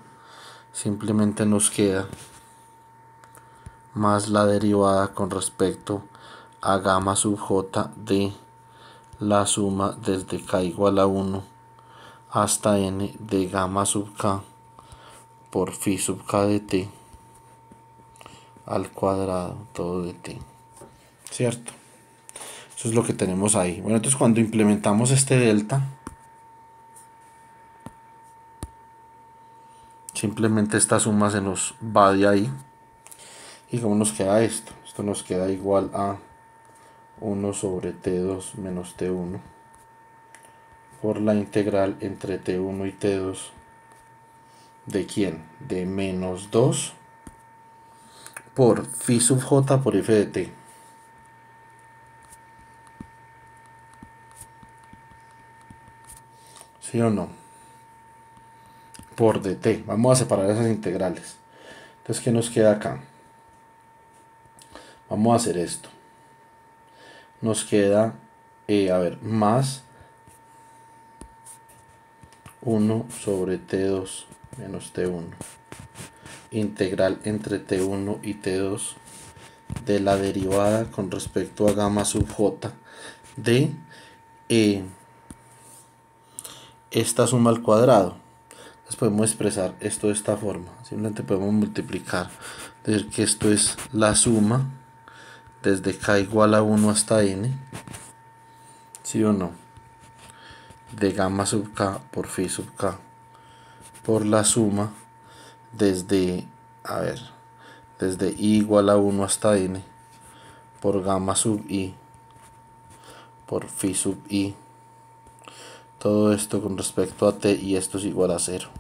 simplemente nos queda más la derivada con respecto a gamma sub j de la suma desde k igual a 1 hasta n de gamma sub k por phi sub k de t al cuadrado, todo de t, ¿cierto? Eso es lo que tenemos ahí. Bueno, entonces cuando implementamos este delta, simplemente esta suma se nos va de ahí. ¿Y cómo nos queda esto? Esto nos queda igual a 1 sobre t2 menos t1 por la integral entre t1 y t2 de ¿quién? De menos 2 por phi sub j por f de t. ¿Sí o no? Por dt. Vamos a separar esas integrales. Entonces, ¿qué nos queda acá? Vamos a hacer esto. Nos queda, a ver, más 1 sobre t2 menos t1. Integral entre t1 y t2 de la derivada con respecto a gamma sub j de esta suma al cuadrado. Entonces podemos expresar esto de esta forma. Simplemente podemos multiplicar. Es decir, que esto es la suma desde k igual a 1 hasta n, ¿sí o no? De gamma sub k por phi sub k por la suma desde, a ver, desde i igual a 1 hasta n por gamma sub i por phi sub i. Todo esto con respecto a t, y esto es igual a 0.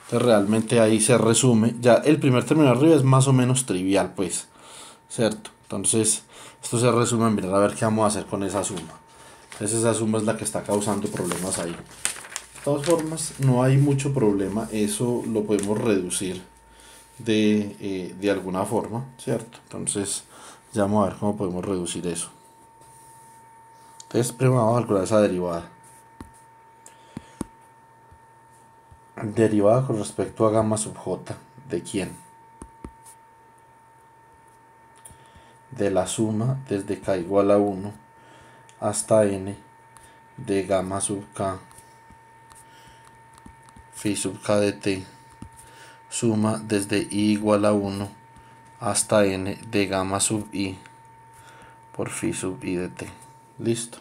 Entonces realmente ahí se resume. Ya el primer término de arriba es más o menos trivial, pues, ¿cierto? Entonces esto se resume en mirar a ver qué vamos a hacer con esa suma. Entonces esa suma es la que está causando problemas ahí. De todas formas, no hay mucho problema. Eso lo podemos reducir de alguna forma, ¿cierto? Entonces ya vamos a ver cómo podemos reducir eso. Entonces primero vamos a calcular esa derivada. Derivada con respecto a gamma sub j. ¿De quién? De la suma desde k igual a 1 hasta n de gamma sub k phi sub k de t, suma desde i igual a 1 hasta n de gamma sub i por phi sub i de t. Listo.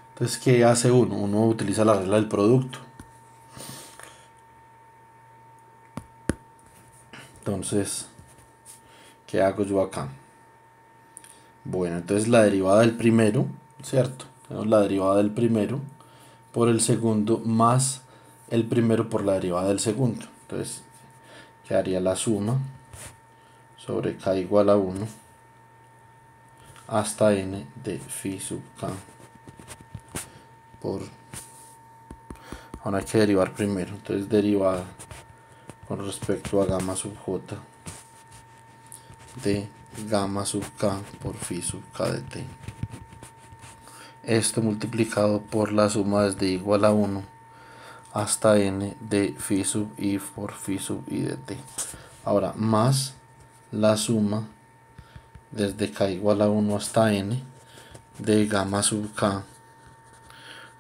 Entonces, ¿qué hace uno? Uno utiliza la regla del producto. Entonces, ¿qué hago yo acá? Bueno, entonces la derivada del primero, ¿cierto? Tenemos la derivada del primero por el segundo más el primero por la derivada del segundo. Entonces, quedaría la suma sobre k igual a 1 hasta n de phi sub k por... Ahora hay que derivar primero. Entonces, derivada con respecto a gamma sub j de gamma sub k por phi sub k de t. Esto multiplicado por la suma desde igual a 1 hasta n de phi sub i por phi sub i de t. Ahora, más la suma desde k igual a 1 hasta n de gamma sub k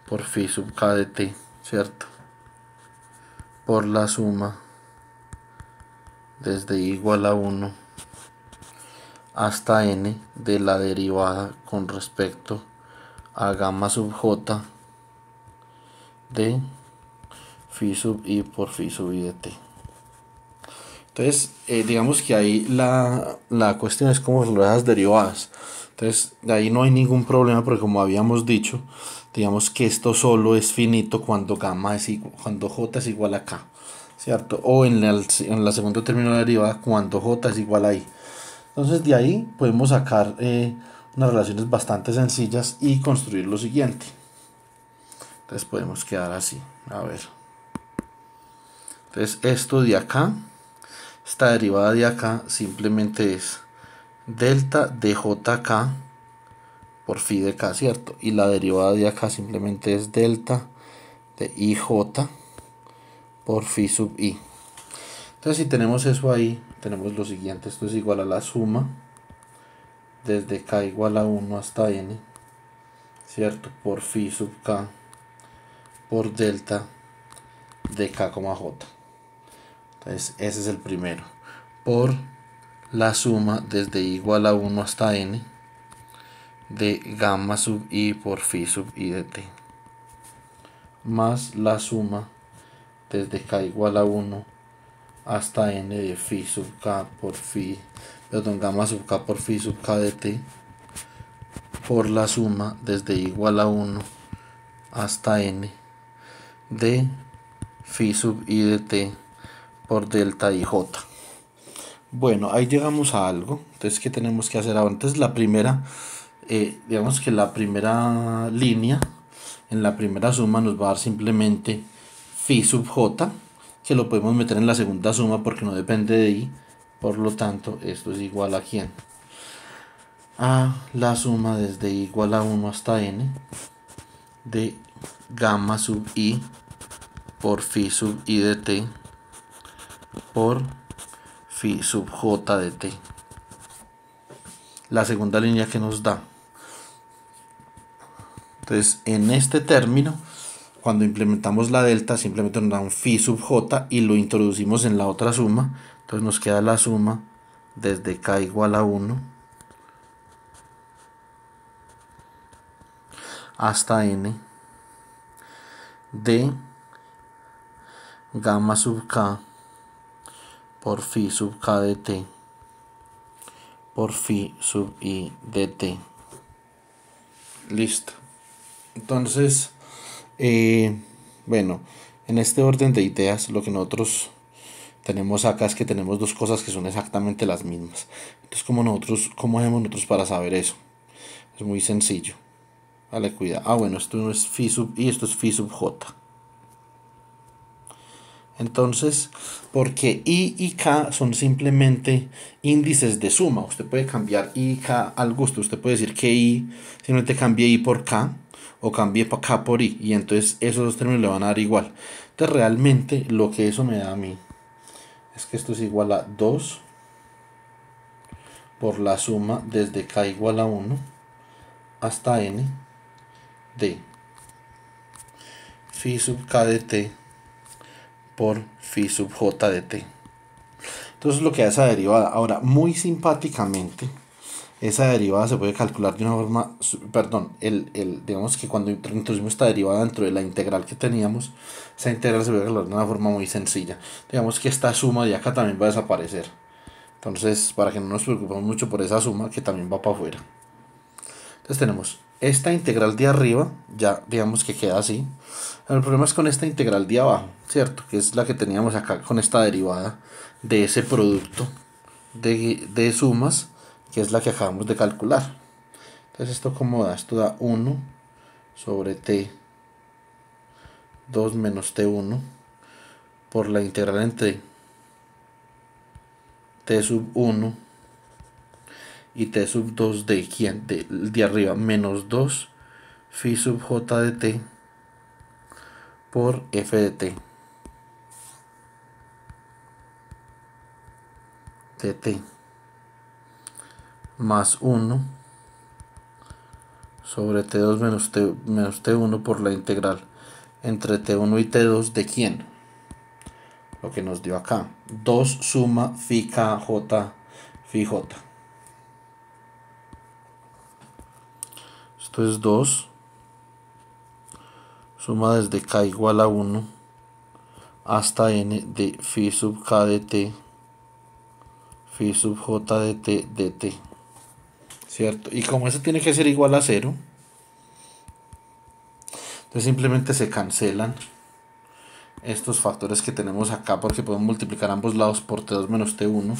por phi sub k de t, ¿cierto? Por la suma desde igual a 1 hasta n de la derivada con respecto a gamma sub j de phi sub i por phi sub i de t. Entonces, digamos que ahí la cuestión es cómo resolver las derivadas. Entonces, de ahí no hay ningún problema porque como habíamos dicho, digamos que esto solo es finito cuando cuando j es igual a k, ¿cierto? O en la segundo término de la derivada cuando j es igual a i. Entonces, de ahí podemos sacar unas relaciones bastante sencillas y construir lo siguiente. Entonces, podemos quedar así. A ver. Entonces, esto de acá, esta derivada de acá simplemente es delta de jk por phi de k, ¿cierto? Y la derivada de acá simplemente es delta de ij por phi sub i. Entonces, si tenemos eso ahí, tenemos lo siguiente. Esto es igual a la suma desde k igual a 1 hasta n, ¿cierto? Por phi sub k por delta de k, j. Entonces, ese es el primero. Por la suma desde igual a 1 hasta n de gamma sub i por phi sub i de t. Más la suma desde k igual a 1 hasta n de phi sub k por gamma sub k por phi sub k de t. Por la suma desde igual a 1 hasta n de phi sub i de t por delta ij. Bueno, ahí llegamos a algo. Entonces, ¿qué tenemos que hacer ahora? Entonces, la primera, digamos que la primera línea, en la primera suma nos va a dar simplemente phi sub j, que lo podemos meter en la segunda suma porque no depende de i. Por lo tanto, esto es igual a ¿quién? A la suma desde igual a 1 hasta n de gamma sub i por phi sub i de t por phi sub j de t. La segunda línea que nos da. Entonces, en este término, cuando implementamos la delta, simplemente nos da un phi sub j y lo introducimos en la otra suma. Entonces nos queda la suma desde k igual a 1 hasta n de gamma sub k por phi sub k de t por phi sub i de t. Listo. Entonces, bueno, en este orden de ideas, lo que nosotros tenemos acá es que tenemos dos cosas que son exactamente las mismas. Entonces, ¿cómo hacemos nosotros para saber eso? Es muy sencillo. Vale, cuidado. Ah, bueno, esto no es phi sub i, esto es phi sub j. Entonces, porque i y k son simplemente índices de suma. Usted puede cambiar i y k al gusto. Usted puede decir que i simplemente cambie i por k. o cambie K por I, y entonces esos dos términos le van a dar igual. Entonces realmente lo que eso me da a mí es que esto es igual a 2 por la suma desde K igual a 1 hasta N de phi sub K de T por phi sub J de T. Entonces lo que da esa derivada. Ahora, muy simpáticamente, esa derivada se puede calcular de una forma, perdón, digamos que cuando introducimos esta derivada dentro de la integral que teníamos, esa integral se puede calcular de una forma muy sencilla. Digamos que esta suma de acá también va a desaparecer. Entonces, para que no nos preocupemos mucho por esa suma que también va para afuera. Entonces tenemos esta integral de arriba, ya digamos que queda así. El problema es con esta integral de abajo, ¿cierto? Que es la que teníamos acá con esta derivada de ese producto de sumas, que es la que acabamos de calcular. Entonces esto como da, esto da 1 sobre t 2 menos t1 por la integral entre t sub 1 y t sub 2 de quién, de arriba, menos 2 phi sub j de t por f de t de t más 1 sobre t2 menos t1 por la integral entre t1 y t2 de quién, lo que nos dio acá, 2 suma phi k j phi j. Esto es 2 suma desde k igual a 1 hasta n de phi sub k de t phi sub j de t de t, ¿cierto? Y como eso tiene que ser igual a 0, entonces simplemente se cancelan estos factores que tenemos acá, porque podemos multiplicar ambos lados por t2 menos t1.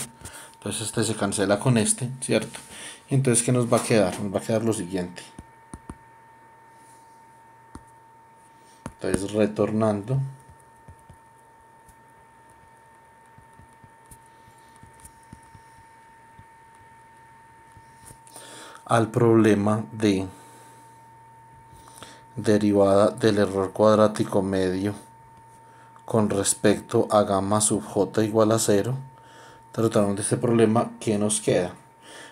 Entonces este se cancela con este, ¿cierto? Y entonces ¿qué nos va a quedar? Nos va a quedar lo siguiente. Entonces retornando al problema de derivada del error cuadrático medio con respecto a gamma sub j igual a 0, tratando de este problema, ¿qué nos queda?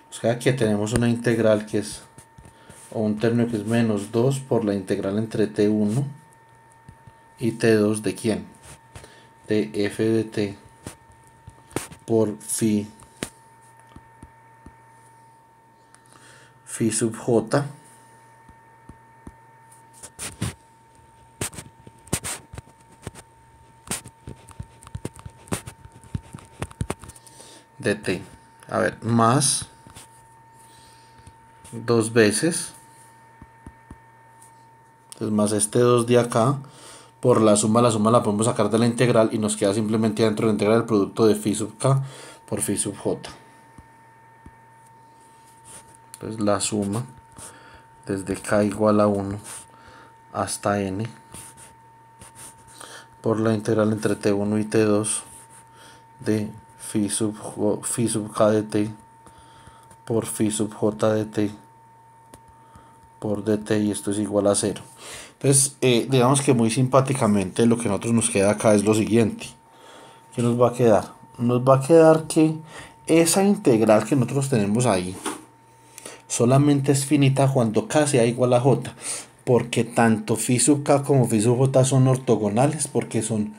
Nos queda que tenemos una integral que es, o un término que es menos 2 por la integral entre t1 y t2 de quién, de f de t por phi sub j de t, a ver, más dos veces, entonces más este 2 de acá por la suma la podemos sacar de la integral y nos queda simplemente dentro de la integral el producto de phi sub k por phi sub j. Entonces la suma desde k igual a 1 hasta n por la integral entre t1 y t2 de phi sub k de t por phi sub j de t por dt, y esto es igual a 0. Entonces, digamos que muy simpáticamente lo que a nosotros nos queda acá es lo siguiente. ¿Qué nos va a quedar? Nos va a quedar que esa integral que nosotros tenemos ahí solamente es finita cuando k sea igual a j, porque tanto phi sub k como phi sub j son ortogonales, porque son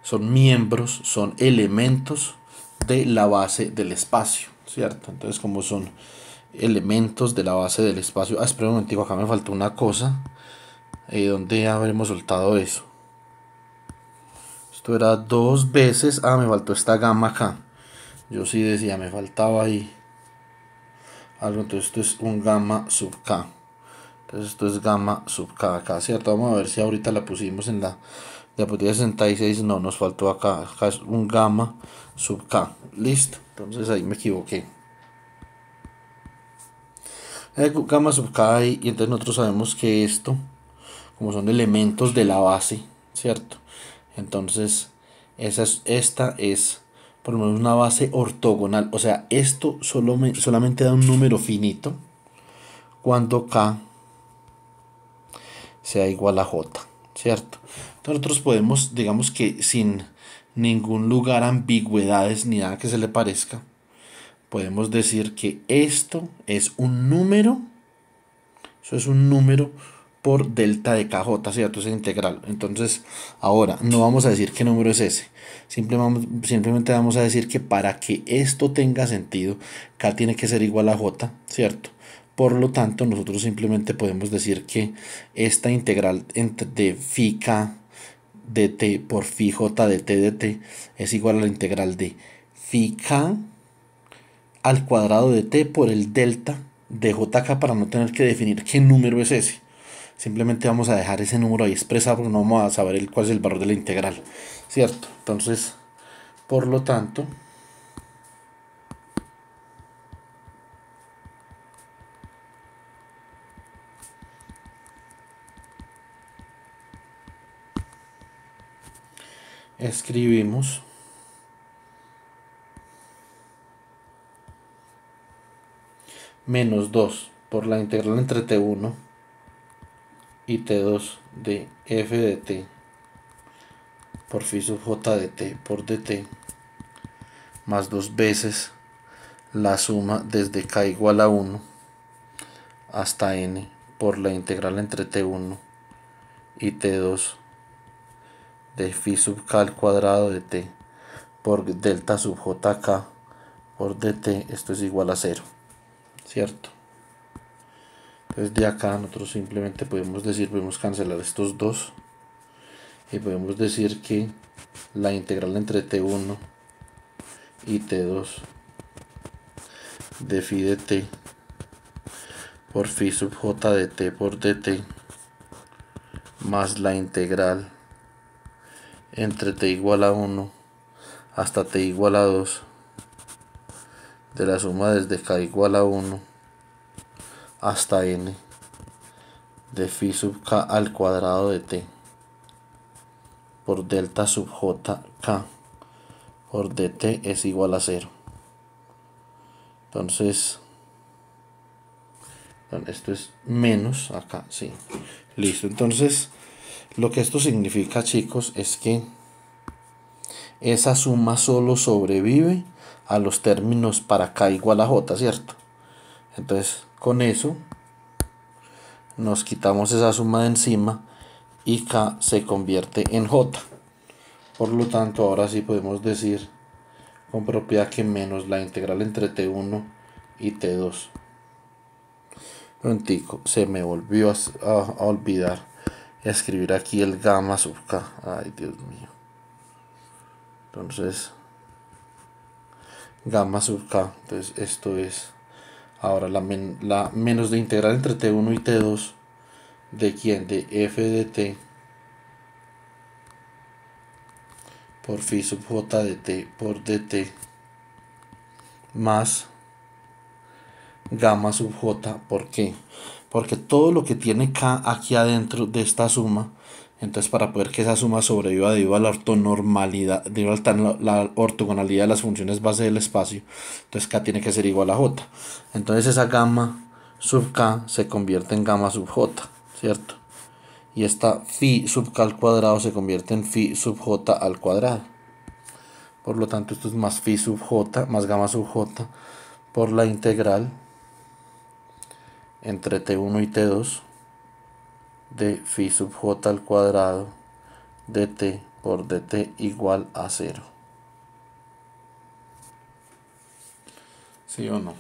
son miembros, son elementos de la base del espacio, ¿cierto? Entonces, como son elementos de la base del espacio, espera un momentico, acá me faltó una cosa. ¿Dónde habremos soltado eso? Esto era 2 veces, me faltó esta gamma acá. Yo sí decía, me faltaba ahí algo, entonces esto es un gamma sub k. Entonces esto es gamma sub k acá, ¿cierto? Vamos a ver si ahorita la pusimos en la diapositiva 66. No, nos faltó acá. Acá es un gamma sub k. Listo. Entonces ahí me equivoqué. Gamma sub k ahí, y entonces nosotros sabemos que esto, como son elementos de la base, ¿cierto? Entonces esta es por lo menos una base ortogonal. O sea, esto solamente da un número finito cuando K sea igual a J, ¿cierto? Entonces nosotros podemos, digamos que sin ningún lugar ambigüedades ni nada que se le parezca, podemos decir que esto es un número, eso es un número por delta de KJ, ¿cierto? Es integral. Entonces, ahora no vamos a decir qué número es ese. Simplemente vamos a decir que para que esto tenga sentido, K tiene que ser igual a J, ¿cierto? Por lo tanto, nosotros simplemente podemos decir que esta integral de phi K dt por phi J de t dt es igual a la integral de phi K al cuadrado de t por el delta de jk, para no tener que definir qué número es ese. Simplemente vamos a dejar ese número ahí expresado porque no vamos a saber cuál es el valor de la integral, ¿cierto? Entonces, por lo tanto, escribimos menos 2 por la integral entre t1 y t2 de f de t por phi sub j de t por dt más dos veces la suma desde k igual a 1 hasta n por la integral entre t1 y t2 de phi sub k al cuadrado de t por delta sub jk por dt, esto es igual a 0, ¿cierto? Entonces de acá nosotros simplemente podemos cancelar estos dos y podemos decir que la integral entre t1 y t2 de phi de t por phi sub j de t por dt más la integral entre t igual a 1 hasta t igual a 2 de la suma desde k igual a 1 hasta n de phi sub k al cuadrado de t por delta sub jk por dt es igual a 0. Entonces, esto es menos acá, sí. Listo. Entonces, lo que esto significa, chicos, es que esa suma solo sobrevive a los términos para k igual a j, ¿cierto? Entonces, con eso nos quitamos esa suma de encima y k se convierte en j. Por lo tanto, ahora sí podemos decir con propiedad que menos la integral entre t1 y t2. Se me volvió a olvidar escribir aquí el gamma sub k. Ay, Dios mío. Entonces, gamma sub k. Entonces, esto es ahora la menos de integral entre t1 y t2 de quién, de f de t por phi sub j de t por dt más gamma sub j. ¿Por qué? Porque todo lo que tiene k aquí adentro de esta suma, entonces para poder que esa suma sobreviva debido a la ortonormalidad, debido a la ortogonalidad de las funciones base del espacio, entonces k tiene que ser igual a j. Entonces esa gamma sub k se convierte en gamma sub j, ¿cierto? Y esta phi sub k al cuadrado se convierte en phi sub j al cuadrado. Por lo tanto, esto es más phi sub j más gamma sub j por la integral entre t1 y t2 de phi sub j al cuadrado de t por dt igual a 0. ¿Sí o no?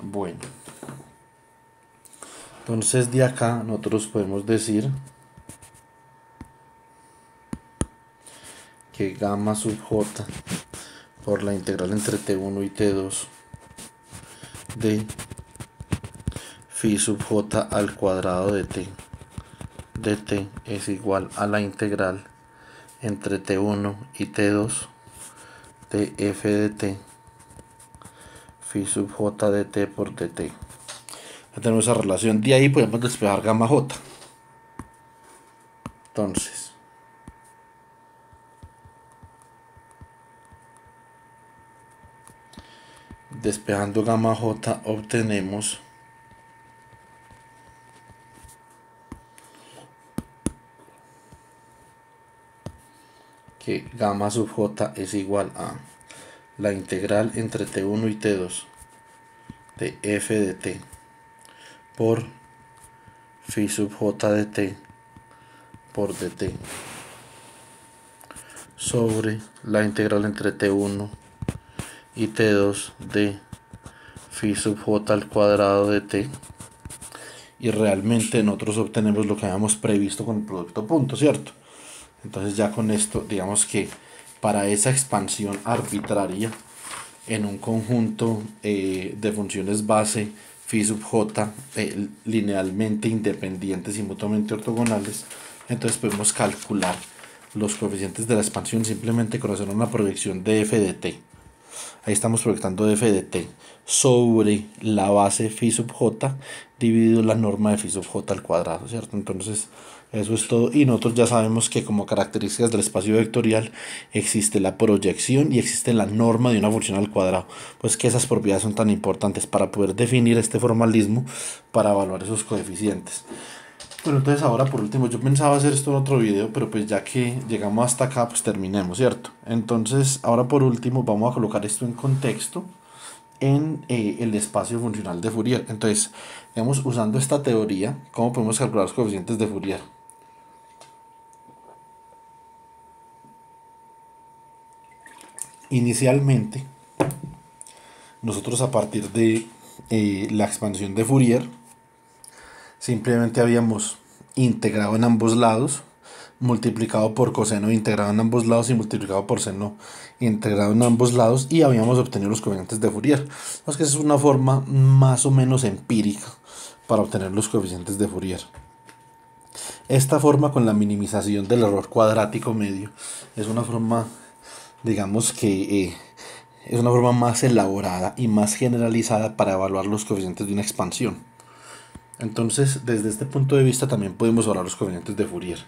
Bueno. Entonces de acá nosotros podemos decir que gamma sub j por la integral entre t1 y t2 de phi sub j al cuadrado de t dt es igual a la integral entre t1 y t2 de f de t phi sub j de t por dt. Ya tenemos esa relación. De ahí podemos despejar gamma j. Entonces, despejando gamma j obtenemos que gamma sub j es igual a la integral entre t1 y t2 de f de t por phi sub j de t por dt sobre la integral entre t1 y t2 de phi sub j al cuadrado de t, y realmente nosotros obtenemos lo que habíamos previsto con el producto punto, ¿cierto? Entonces ya con esto, digamos que para esa expansión arbitraria en un conjunto de funciones base phi sub j linealmente independientes y mutuamente ortogonales, entonces podemos calcular los coeficientes de la expansión simplemente con hacer una proyección de f de t. Ahí estamos proyectando f de t sobre la base phi sub j dividido la norma de phi sub j al cuadrado, ¿cierto? Entonces eso es todo, y nosotros ya sabemos que como características del espacio vectorial existe la proyección y existe la norma de una función al cuadrado, pues que esas propiedades son tan importantes para poder definir este formalismo para evaluar esos coeficientes. Bueno, entonces ahora por último, yo pensaba hacer esto en otro video, pero pues ya que llegamos hasta acá, pues terminemos, ¿cierto? Entonces ahora por último vamos a colocar esto en contexto en el espacio funcional de Fourier. Entonces, digamos, usando esta teoría, ¿cómo podemos calcular los coeficientes de Fourier? Inicialmente, nosotros a partir de la expansión de Fourier, simplemente habíamos integrado en ambos lados, multiplicado por coseno integrado en ambos lados y multiplicado por seno integrado en ambos lados, y habíamos obtenido los coeficientes de Fourier. Es que esa es una forma más o menos empírica para obtener los coeficientes de Fourier. Esta forma, con la minimización del error cuadrático medio, es una forma, digamos que es una forma más elaborada y más generalizada para evaluar los coeficientes de una expansión. Entonces, desde este punto de vista también podemos evaluar los coeficientes de Fourier.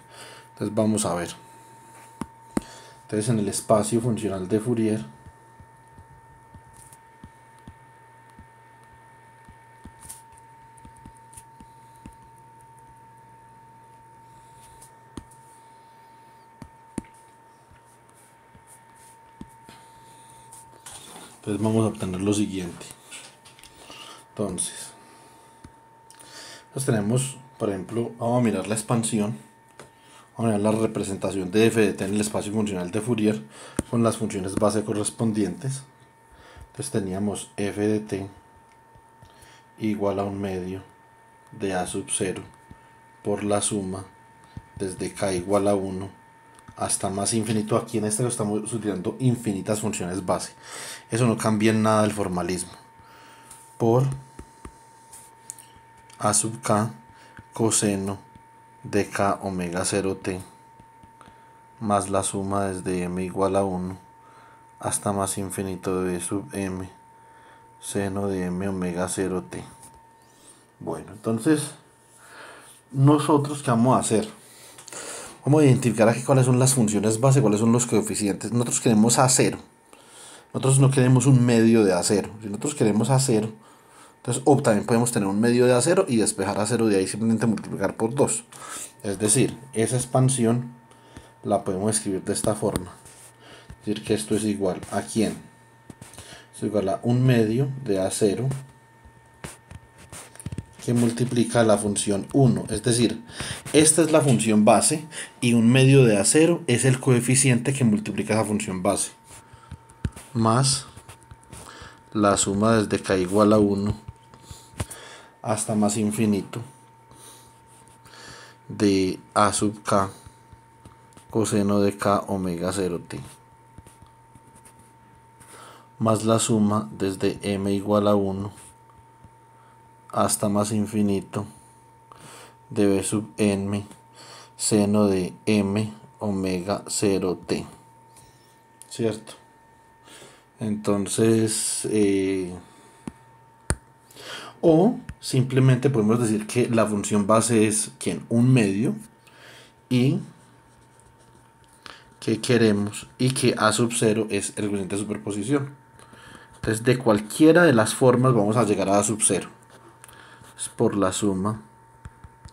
Entonces vamos a ver. Entonces en el espacio funcional de Fourier, entonces vamos a obtener lo siguiente. Entonces tenemos, por ejemplo, vamos a mirar la expansión, vamos a mirar la representación de f de t en el espacio funcional de Fourier con las funciones base correspondientes. Entonces teníamos f de t igual a 1/2 de a sub 0 por la suma desde k igual a 1 hasta más infinito. Aquí en este lo estamos utilizando infinitas funciones base, eso no cambia en nada el formalismo, por a sub k coseno de k omega 0t más la suma desde m igual a 1 hasta más infinito de b sub m seno de m omega 0t. Bueno, entonces nosotros ¿qué vamos a hacer? Vamos a identificar aquí cuáles son las funciones base, cuáles son los coeficientes. Nosotros queremos A0, nosotros no queremos un medio de A0. Si nosotros queremos A0, entonces también podemos tener un medio de A0 y despejar A0 de ahí, simplemente multiplicar por 2. Es decir, esa expansión la podemos escribir de esta forma. Es decir, que esto es igual a ¿quién? Es igual a un medio de A0 que multiplica la función 1. Es decir, esta es la función base y un medio de A0 es el coeficiente que multiplica esa función base, más la suma desde k igual a 1 hasta más infinito de a sub k coseno de k omega 0t más la suma desde m igual a 1 hasta más infinito de b sub n seno de m omega 0t, ¿cierto? Entonces o simplemente podemos decir que la función base es ¿quién? Un medio, y que queremos, y que a sub 0 es el coeficiente de superposición. Entonces Entonces de cualquiera de las formas vamos a llegar a A sub 0. Es por la suma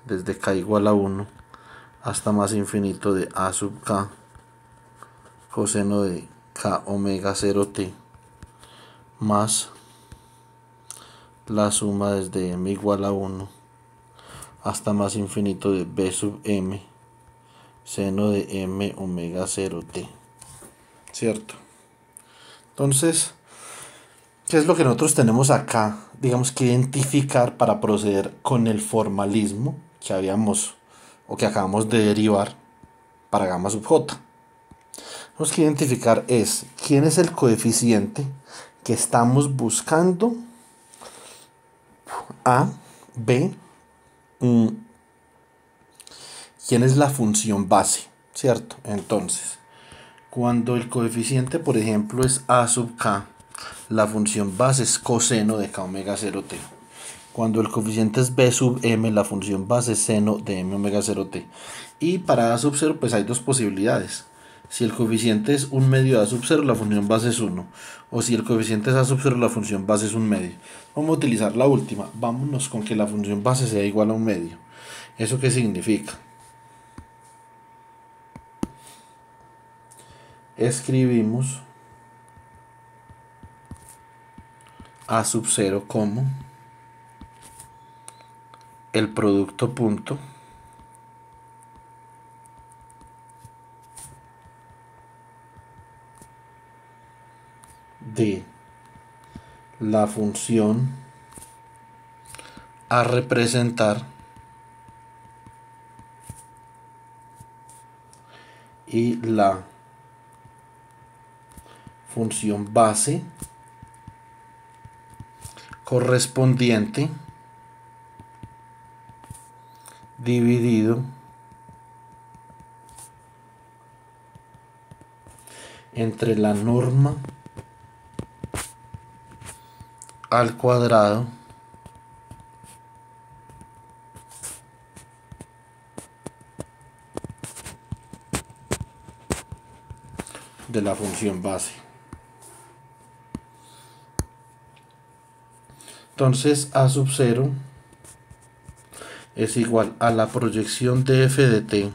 desde k igual a 1 hasta más infinito de A sub k coseno de k omega 0t más la suma desde m igual a 1 hasta más infinito de b sub m seno de m omega 0t, ¿cierto? Entonces, ¿qué es lo que nosotros tenemos acá, digamos, que identificar para proceder con el formalismo que habíamos o que acabamos de derivar para gamma sub j? Tenemos que identificar es quién es el coeficiente que estamos buscando, A, B, quién es la función base, ¿cierto? Entonces, cuando el coeficiente, por ejemplo, es A sub k, la función base es coseno de k omega 0t. Cuando el coeficiente es b sub m, la función base es seno de m omega 0t. Y para a sub 0, pues hay dos posibilidades. Si el coeficiente es un medio de a sub 0, la función base es 1. O si el coeficiente es a sub 0, la función base es un medio. Vamos a utilizar la última. Vámonos con que la función base sea igual a un medio. ¿Eso qué significa? Escribimos a sub 0 como el producto punto de la función a representar y la función base correspondiente dividido entre la norma al cuadrado de la función base. Entonces a sub 0 es igual a la proyección de f de t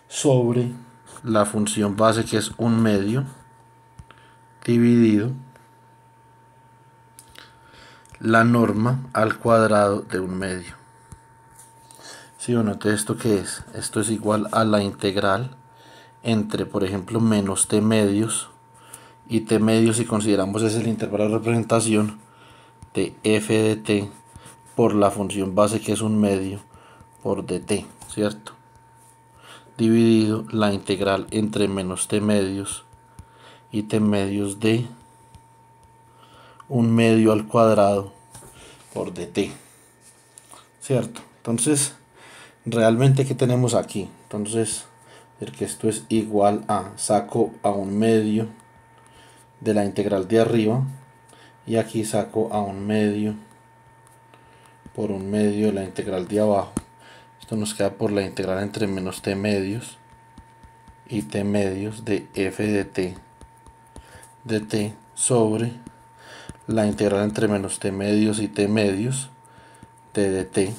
sobre la función base, que es un medio, dividido la norma al cuadrado de un medio. ¿Sí o no? Entonces, ¿esto qué es? Esto es igual a la integral entre, por ejemplo, menos t medios y t medios, si consideramos es el intervalo de representación de f de t por la función base, que es un medio, por dt, ¿cierto? Dividido la integral entre menos t medios y t medios de un medio al cuadrado por dt, ¿cierto? Entonces, realmente, ¿qué tenemos aquí? Entonces, el que esto es igual a, saco a un medio de la integral de arriba y aquí saco a un medio por un medio de la integral de abajo. Esto nos queda por la integral entre menos t medios y t medios de f de t dt sobre la integral entre menos t medios y t medios de dt.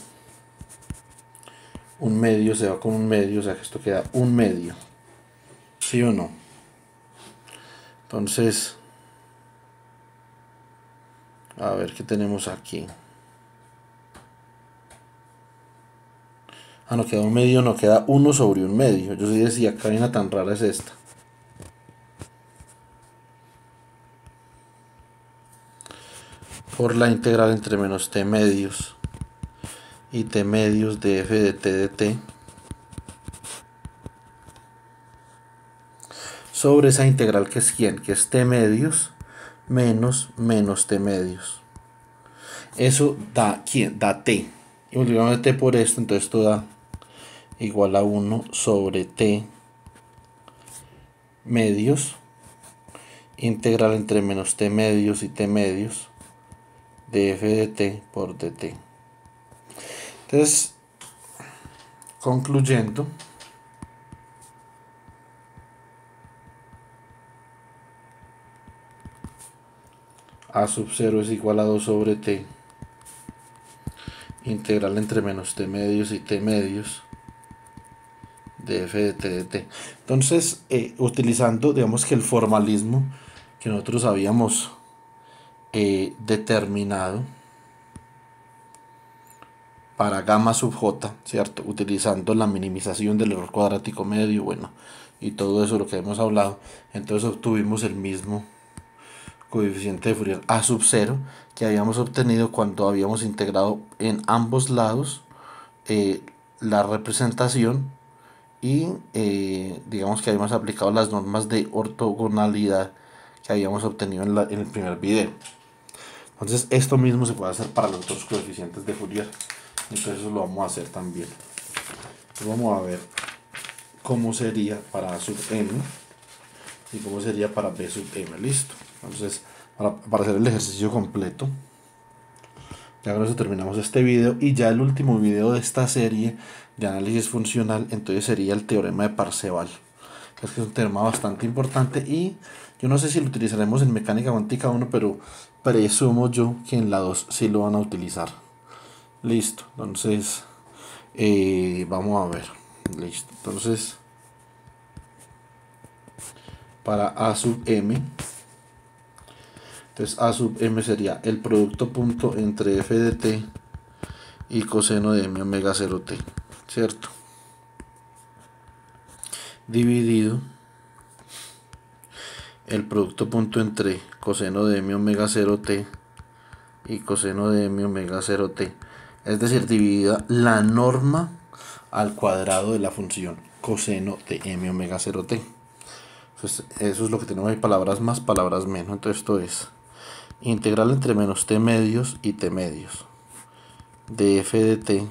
Un medio se va con un medio, o sea que esto queda un medio. ¿Sí o no? Entonces, a ver qué tenemos aquí. Ah, no queda un medio, no queda 1 sobre un medio. Yo sí decía, qué vaina tan rara es esta. Por la integral entre menos t medios y t medios de f de t dt sobre esa integral, que es ¿quién? Que es t medios menos t medios. Eso da ¿quién? Da t. Y multiplicamos t por esto, entonces esto da igual a 1 sobre t medios, integral entre menos t medios y t medios de f de t por dt. Entonces, concluyendo, a sub 0 es igual a 2 sobre t, integral entre menos t medios y t medios de f de t de t. Entonces, utilizando, digamos que el formalismo que nosotros habíamos determinado para gamma sub j, ¿cierto? Utilizando la minimización del error cuadrático medio, bueno, y todo eso lo que hemos hablado, entonces obtuvimos el mismo coeficiente de Fourier a sub 0 que habíamos obtenido cuando habíamos integrado en ambos lados la representación y digamos que habíamos aplicado las normas de ortogonalidad que habíamos obtenido en el primer video. Entonces esto mismo se puede hacer para los otros coeficientes de Fourier, entonces eso lo vamos a hacer también. Entonces vamos a ver cómo sería para A sub m y cómo sería para B sub m. Listo. Entonces para hacer el ejercicio completo, ya con eso terminamos este video y ya el último video de esta serie de análisis funcional entonces sería el teorema de Parseval, que es un teorema bastante importante y yo no sé si lo utilizaremos en mecánica cuántica 1, pero presumo yo que en la 2 sí lo van a utilizar. Listo, entonces vamos a ver. Listo, entonces para A sub m, entonces A sub m sería el producto punto entre f de t y coseno de m omega 0 t, ¿cierto? Dividido el producto punto entre coseno de m omega 0 t y coseno de m omega 0 t, es decir, dividida la norma al cuadrado de la función coseno de m omega 0 t. Entonces, eso es lo que tenemos ahí, palabras más, palabras menos. Entonces esto es integral entre menos t medios y t medios de f de t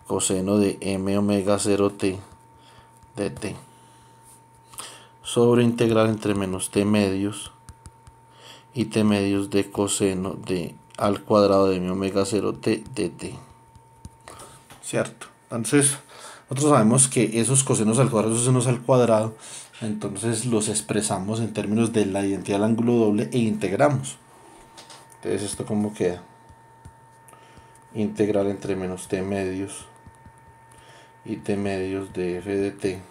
coseno de m omega 0 t de t sobre integral entre menos t medios y t medios de coseno de al cuadrado de m omega 0 t de t, ¿cierto? Entonces nosotros sabemos que esos cosenos al cuadrado, esos senos al cuadrado, entonces los expresamos en términos de la identidad del ángulo doble e integramos. Entonces esto como queda, integral entre menos t medios y t medios de f de t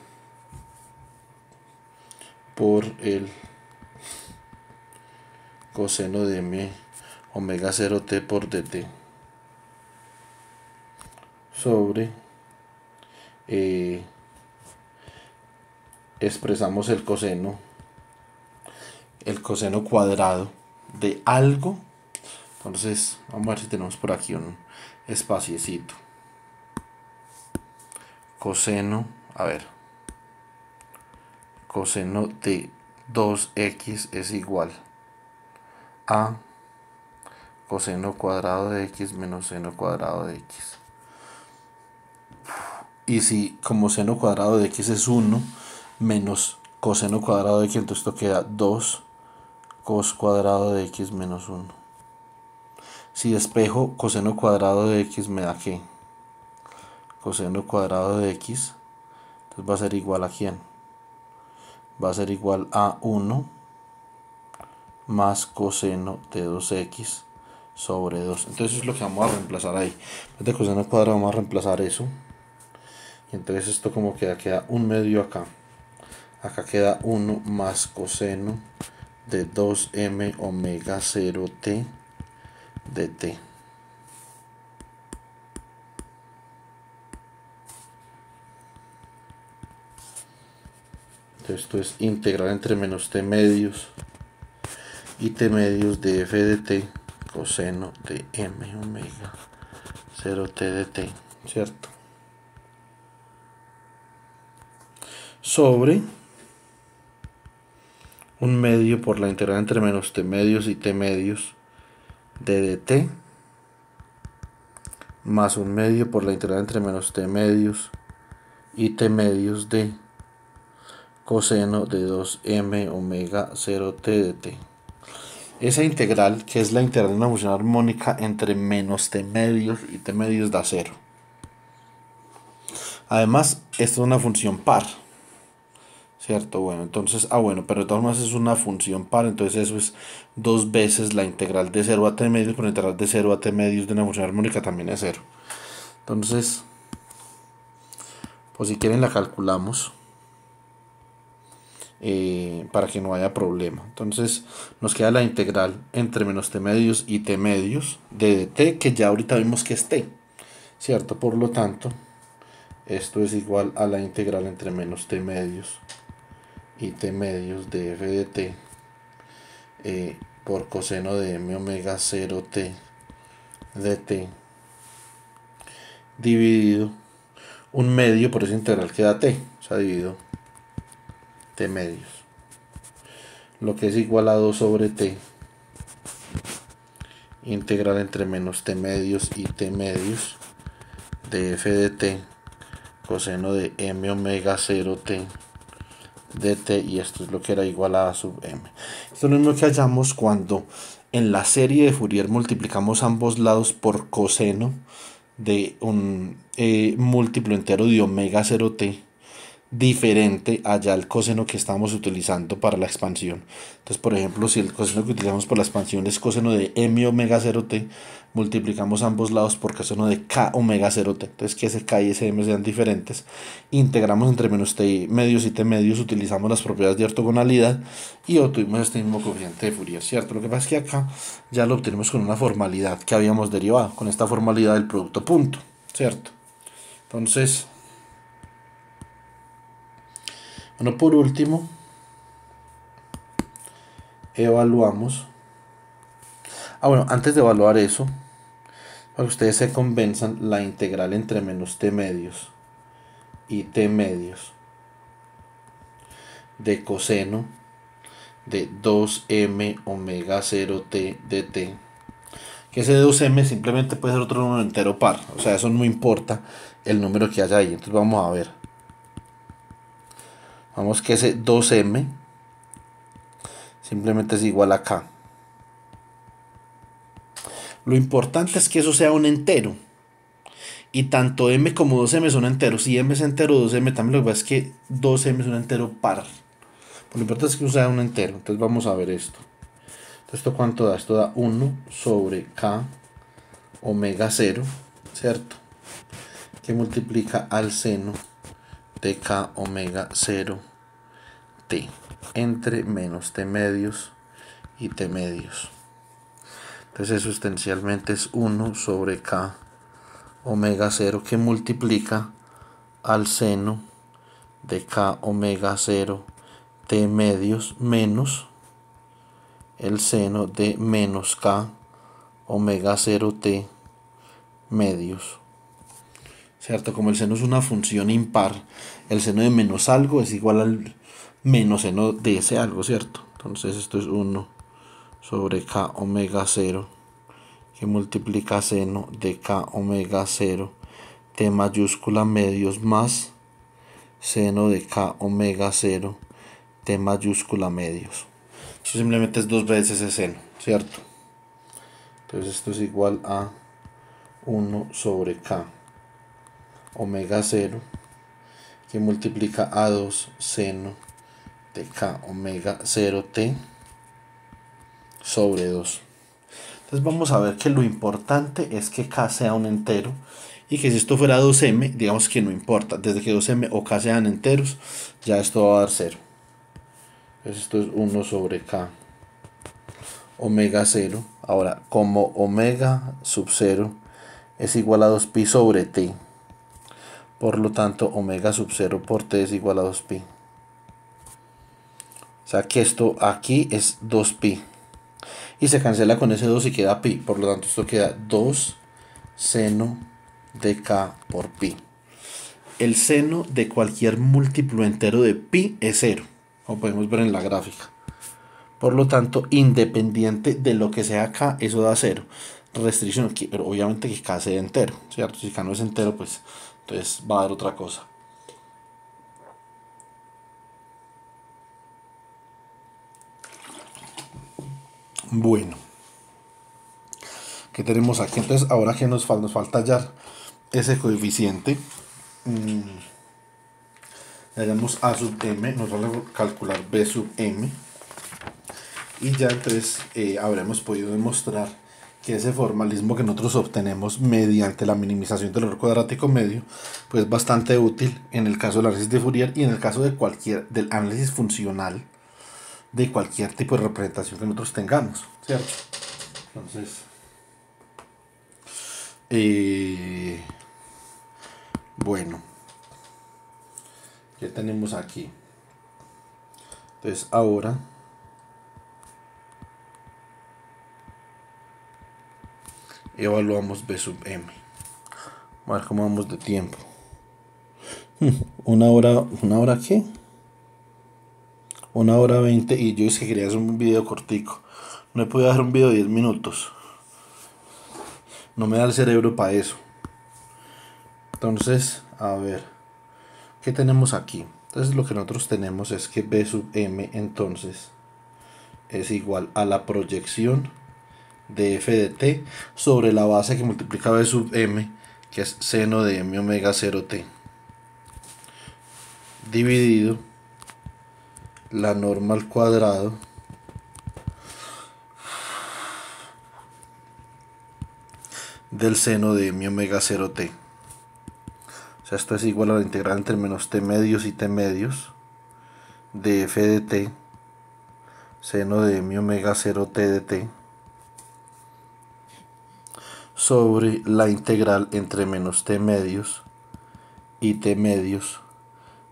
por el coseno de m omega 0 t por dt sobre expresamos el coseno cuadrado de algo. Entonces vamos a ver si tenemos por aquí un espaciecito. Coseno, a ver, coseno de 2x es igual a coseno cuadrado de x menos seno cuadrado de x. Y si como seno cuadrado de x es 1 menos coseno cuadrado de x, entonces esto queda 2 cos cuadrado de x menos 1. Si despejo coseno cuadrado de x me da que coseno cuadrado de x, entonces va a ser igual a ¿quién? Va a ser igual a 1 más coseno de 2x sobre 2. Entonces eso es lo que vamos a reemplazar ahí. En vez de coseno cuadrado vamos a reemplazar eso. Y entonces esto como queda 1 medio acá. Acá queda 1 más coseno de 2m omega 0 t de t. Entonces esto es integral entre menos t medios y t medios de f de t coseno de m omega 0 t de t, ¿cierto? Sobre 1 medio por la integral entre menos t medios y t medios de dt más 1 medio por la integral entre menos t medios y t medios de coseno de 2m omega 0 t de t. Esa integral, que es la integral de una función armónica entre menos t medios y t medios, da 0. Además, esto es una función par, ¿cierto? Bueno, entonces, bueno, pero de todas formas es una función par, entonces eso es dos veces la integral de 0 a t medios, pero la integral de 0 a t medios de una función armónica también es 0. Entonces, pues si quieren la calculamos para que no haya problema. Entonces nos queda la integral entre menos t medios y t medios de dt, que ya ahorita vimos que es t, ¿cierto? Por lo tanto, esto es igual a la integral entre menos t medios y t medios de f de t por coseno de m omega 0 t de t dividido un medio por esa integral que da t, o sea, dividido t medios, lo que es igual a 2 sobre t integral entre menos t medios y t medios de f de t coseno de m omega 0 t de t, y esto es lo que era igual a sub m. Esto es lo mismo que hallamos cuando en la serie de Fourier multiplicamos ambos lados por coseno de un múltiplo entero de omega 0 t diferente allá al coseno que estamos utilizando para la expansión. Entonces, por ejemplo, si el coseno que utilizamos por la expansión es coseno de m omega 0t, multiplicamos ambos lados por coseno de k omega 0t. Entonces, que ese k y ese m sean diferentes. Integramos entre menos t medios y t medios, utilizamos las propiedades de ortogonalidad y obtuvimos este mismo coeficiente de Fourier, ¿cierto? Lo que pasa es que acá ya lo obtenemos con una formalidad que habíamos derivado, con esta formalidad del producto punto, ¿cierto? Entonces, bueno, por último, evaluamos. Bueno, antes de evaluar eso, para que ustedes se convenzan, la integral entre menos t medios y t medios de coseno de 2m omega 0t de t, que ese 2m simplemente puede ser otro número entero par, o sea, eso no importa el número que haya ahí. Entonces vamos a ver. Vamos que ese 2m simplemente es igual a k. Lo importante es que eso sea un entero. Y tanto m como 2m son enteros. Si m es entero, 2m también. Lo que pasa es que 2m es un entero par. Lo importante es que eso sea un entero. Entonces vamos a ver esto. Entonces, ¿esto cuánto da? Esto da 1 sobre k omega 0, ¿cierto? Que multiplica al seno de k omega 0 t entre menos t medios y t medios. Entonces eso esencialmente es 1 sobre k omega 0 que multiplica al seno de k omega 0 t medios menos el seno de menos k omega 0 t medios, ¿cierto? Como el seno es una función impar, el seno de menos algo es igual al menos seno de ese algo, ¿cierto? Entonces esto es 1 sobre k omega 0 que multiplica seno de k omega 0 t mayúscula medios más seno de k omega 0 t mayúscula medios. Esto simplemente es dos veces ese seno, ¿cierto? Entonces esto es igual a 1 sobre k omega 0 que multiplica a 2 seno de k omega 0 t sobre 2. Entonces vamos a ver que lo importante es que k sea un entero y que si esto fuera 2m, digamos que no importa, desde que 2m o k sean enteros, ya esto va a dar 0. Entonces esto es 1 sobre k omega 0. Ahora, como omega sub 0 es igual a 2pi sobre t, por lo tanto omega sub 0 por t es igual a 2pi. O sea que esto aquí es 2pi. Y se cancela con ese 2 y queda pi. Por lo tanto esto queda 2 seno de k por pi. El seno de cualquier múltiplo entero de pi es 0, como podemos ver en la gráfica. Por lo tanto, independiente de lo que sea k, eso da 0. Restricción, pero obviamente que k sea entero, ¿cierto? Si k no es entero, pues entonces va a dar otra cosa. Bueno, ¿qué tenemos aquí? Entonces, ahora que nos falta hallar ese coeficiente, le hallamos a sub m, nos van a calcular b sub m, y ya entonces habremos podido demostrar que ese formalismo que nosotros obtenemos mediante la minimización del error cuadrático medio, pues es bastante útil en el caso del análisis de Fourier y en el caso de del análisis funcional de cualquier tipo de representación que nosotros tengamos, ¿cierto? Entonces, bueno, ¿qué tenemos aquí? Entonces ahora evaluamos b sub m. A ver cómo vamos de tiempo. ¿Una hora qué? 1 hora 20, y yo es que quería hacer un video cortico. No he podido hacer un video de 10 minutos. No me da el cerebro para eso. Entonces, a ver, ¿qué tenemos aquí? Entonces lo que nosotros tenemos es que b sub m entonces es igual a la proyección de f de t sobre la base que multiplica b sub m, que es seno de m omega 0t, dividido la norma al cuadrado del seno de m omega 0t. O sea, esto es igual a la integral entre menos t medios y t medios de f de t seno de m omega 0t de t sobre la integral entre menos t medios y t medios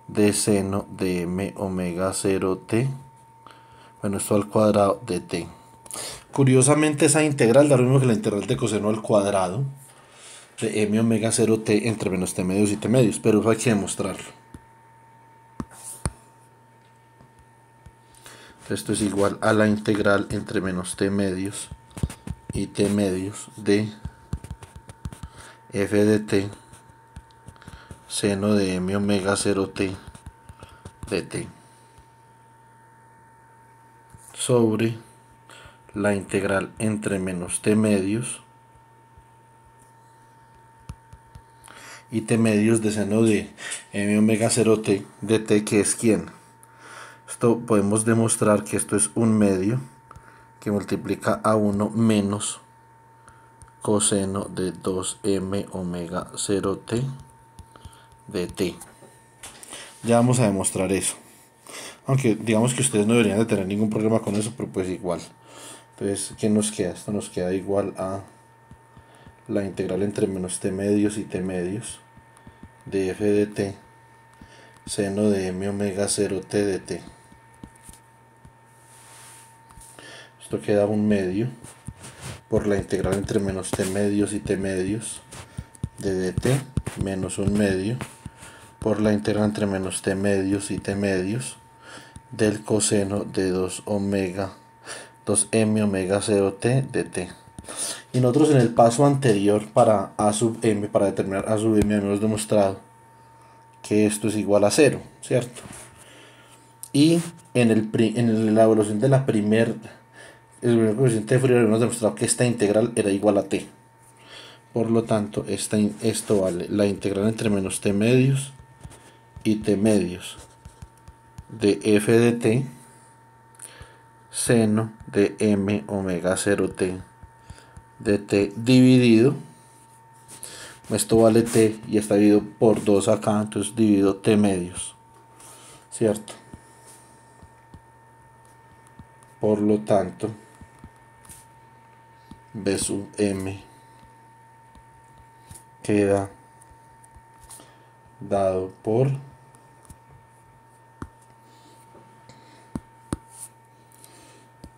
de seno de m omega 0t, bueno, esto al cuadrado de t. Curiosamente esa integral da lo mismo que la integral de coseno al cuadrado de m omega 0t entre menos t medios y t medios, pero eso hay que demostrarlo. Esto es igual a la integral entre menos t medios y t medios de f de t seno de m omega 0t de t sobre la integral entre menos t medios y t medios de seno de m omega 0t de t, que es ¿quién? Esto podemos demostrar que esto es un medio que multiplica a 1 menos coseno de 2m omega 0t de t. Ya vamos a demostrar eso. Aunque digamos que ustedes no deberían de tener ningún problema con eso, pero pues igual. Entonces, ¿qué nos queda? Esto nos queda igual a la integral entre menos t medios y t medios de f de t seno de m omega 0t de t. Esto queda un medio por la integral entre menos t medios y t medios de dt menos un medio por la integral entre menos t medios y t medios del coseno de 2m omega 0t de t. Y nosotros en el paso anterior para a sub m, para determinar a sub m, habíamos demostrado que esto es igual a 0, ¿cierto? Y en la evaluación de el primer coeficiente de Fourier habíamos demostrado que esta integral era igual a t. Por lo tanto, esto vale la integral entre menos t medios y t medios de f de t seno de m omega 0t de t dividido, esto vale t y está dividido por 2 acá, entonces divido t medios, ¿cierto? Por lo tanto, b sub m queda dado por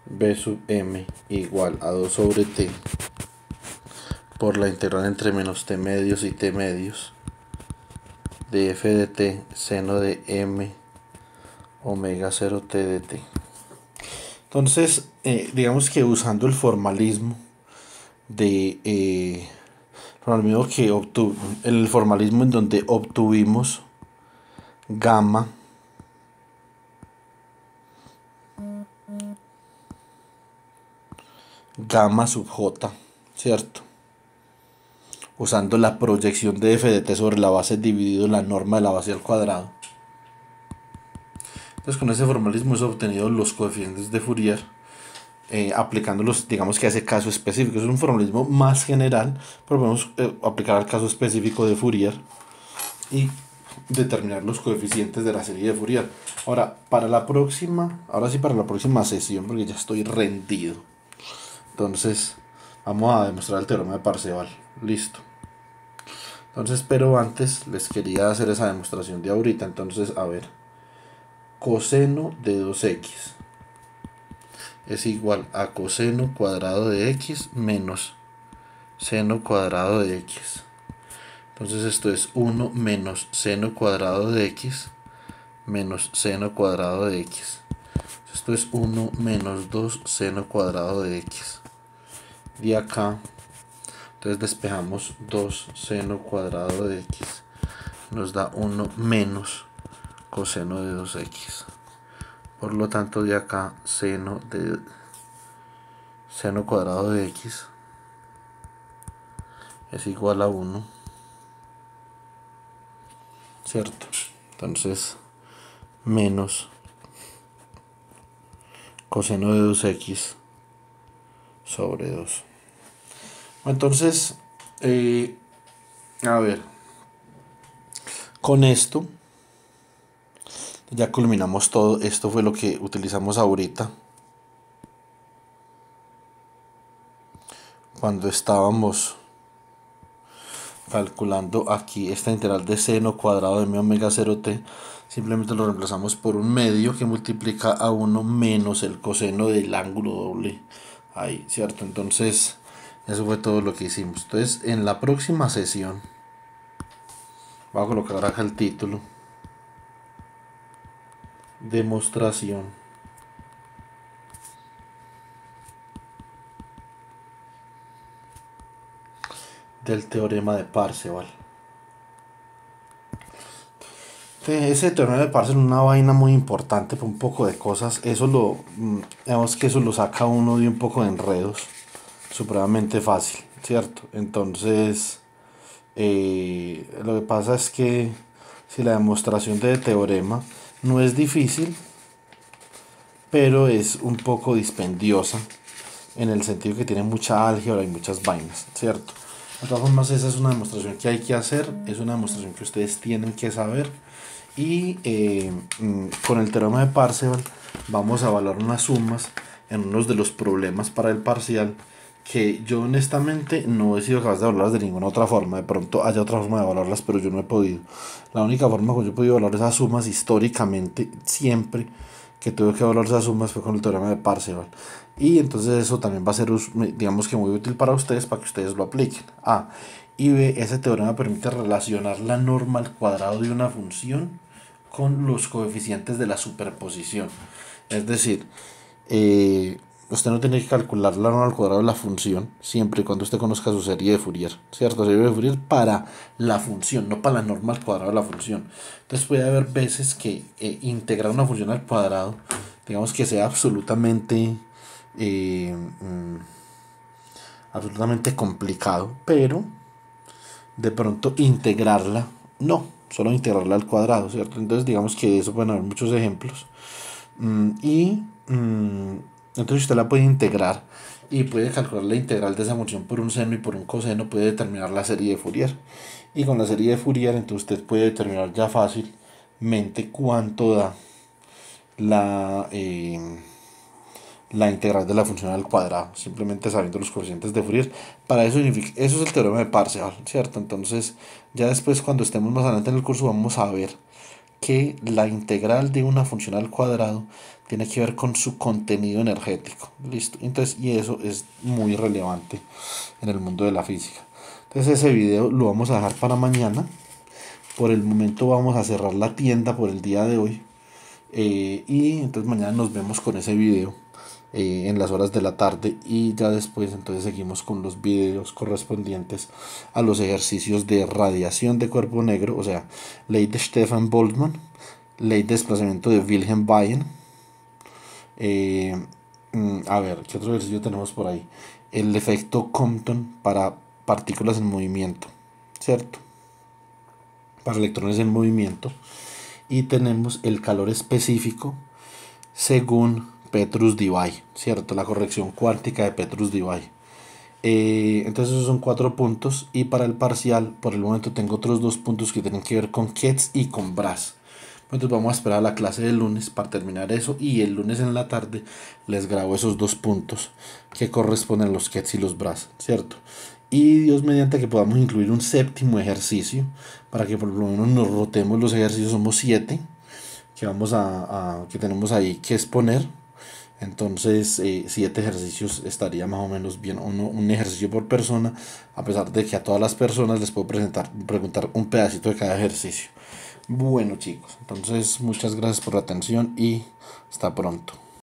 b sub m igual a 2 sobre t por la integral entre menos t medios y t medios de f de t seno de m omega 0t de t. Entonces, digamos que usando el formalismo de el formalismo en donde obtuvimos gamma sub j, ¿cierto? Usando la proyección de f de t sobre la base dividido la norma de la base al cuadrado. Entonces con ese formalismo hemos obtenido los coeficientes de Fourier, aplicándolos, digamos que a ese caso específico. Es un formalismo más general, pero podemos aplicar al caso específico de Fourier y determinar los coeficientes de la serie de Fourier. Ahora, para la próxima sesión, porque ya estoy rendido. Entonces, vamos a demostrar el teorema de Parseval. Listo. Entonces, pero antes les quería hacer esa demostración de ahorita. Entonces, a ver, coseno de 2x es igual a coseno cuadrado de x menos seno cuadrado de x. Entonces esto es 1 menos seno cuadrado de x menos seno cuadrado de x. Esto es 1 menos 2 seno cuadrado de x. De acá, entonces despejamos 2 seno cuadrado de x. Nos da 1 menos coseno de 2x. Por lo tanto, de acá, seno cuadrado de x es igual a 1. ¿Cierto? Entonces, menos coseno de 2x sobre 2. Entonces, a ver, con esto ya culminamos todo. Esto fue lo que utilizamos ahorita cuando estábamos calculando aquí esta integral de seno cuadrado de mi omega 0t. Simplemente lo reemplazamos por un medio que multiplica a 1 menos el coseno del ángulo doble ahí, ¿cierto? Entonces eso fue todo lo que hicimos. Entonces en la próxima sesión voy a colocar acá el título: demostración del teorema de Parseval. Ese teorema de Parseval es una vaina muy importante por un poco de cosas. Digamos que eso lo saca uno de un poco de enredos, supremamente fácil, ¿cierto? Entonces, lo que pasa es que si la demostración de teorema no es difícil, pero es un poco dispendiosa en el sentido que tiene mucha álgebra y muchas vainas, ¿cierto? De todas formas, esa es una demostración que hay que hacer, es una demostración que ustedes tienen que saber. Y con el teorema de Parseval vamos a evaluar unas sumas en unos de los problemas para el parcial que yo honestamente no he sido capaz de evaluarlas de ninguna otra forma. De pronto haya otra forma de evaluarlas, pero yo no he podido. La única forma que yo he podido evaluar esas sumas históricamente, siempre que tuve que evaluar esas sumas, fue con el teorema de Parseval. Y entonces eso también va a ser, digamos que muy útil para ustedes, para que ustedes lo apliquen. Y B, ese teorema permite relacionar la norma al cuadrado de una función con los coeficientes de la superposición. Es decir, usted no tiene que calcular la norma al cuadrado de la función siempre y cuando usted conozca su serie de Fourier, ¿cierto? Serie de Fourier para la función, no para la norma al cuadrado de la función. Entonces puede haber veces que integrar una función al cuadrado, digamos que sea absolutamente complicado, pero de pronto integrarla, no, solo integrarla al cuadrado, ¿cierto? Entonces digamos que eso pueden haber muchos ejemplos. Entonces usted la puede integrar y puede calcular la integral de esa función por un seno y por un coseno, puede determinar la serie de Fourier. Y con la serie de Fourier entonces usted puede determinar ya fácilmente cuánto da la integral de la función al cuadrado, simplemente sabiendo los coeficientes de Fourier. Para eso eso es el teorema de Parseval, ¿cierto? Entonces ya después, cuando estemos más adelante en el curso, vamos a ver que la integral de una función al cuadrado tiene que ver con su contenido energético. Listo. Entonces, y eso es muy relevante en el mundo de la física. Entonces ese video lo vamos a dejar para mañana. Por el momento vamos a cerrar la tienda por el día de hoy. Y entonces mañana nos vemos con ese video en las horas de la tarde, y ya después entonces seguimos con los videos correspondientes a los ejercicios de radiación de cuerpo negro, o sea, ley de Stefan Boltzmann, ley de desplazamiento de Wilhelm Wien. A ver, ¿qué otro ejercicio tenemos por ahí? El efecto Compton para partículas en movimiento, ¿cierto? Para electrones en movimiento. y tenemos el calor específico según Petrus Debye, ¿cierto? La corrección cuántica de Petrus Debye. Entonces esos son 4 puntos y para el parcial por el momento tengo otros 2 puntos que tienen que ver con Ketz y con Bras. Entonces vamos a esperar a la clase del lunes para terminar eso y el lunes en la tarde les grabo esos 2 puntos que corresponden a los Ketz y los Bras, ¿cierto? Y Dios mediante que podamos incluir un séptimo ejercicio para que por lo menos nos rotemos los ejercicios. Somos 7 que que tenemos ahí que exponer. Entonces, 7 ejercicios estaría más o menos bien, un ejercicio por persona, a pesar de que a todas las personas les puedo preguntar un pedacito de cada ejercicio. Bueno chicos, entonces muchas gracias por la atención y hasta pronto.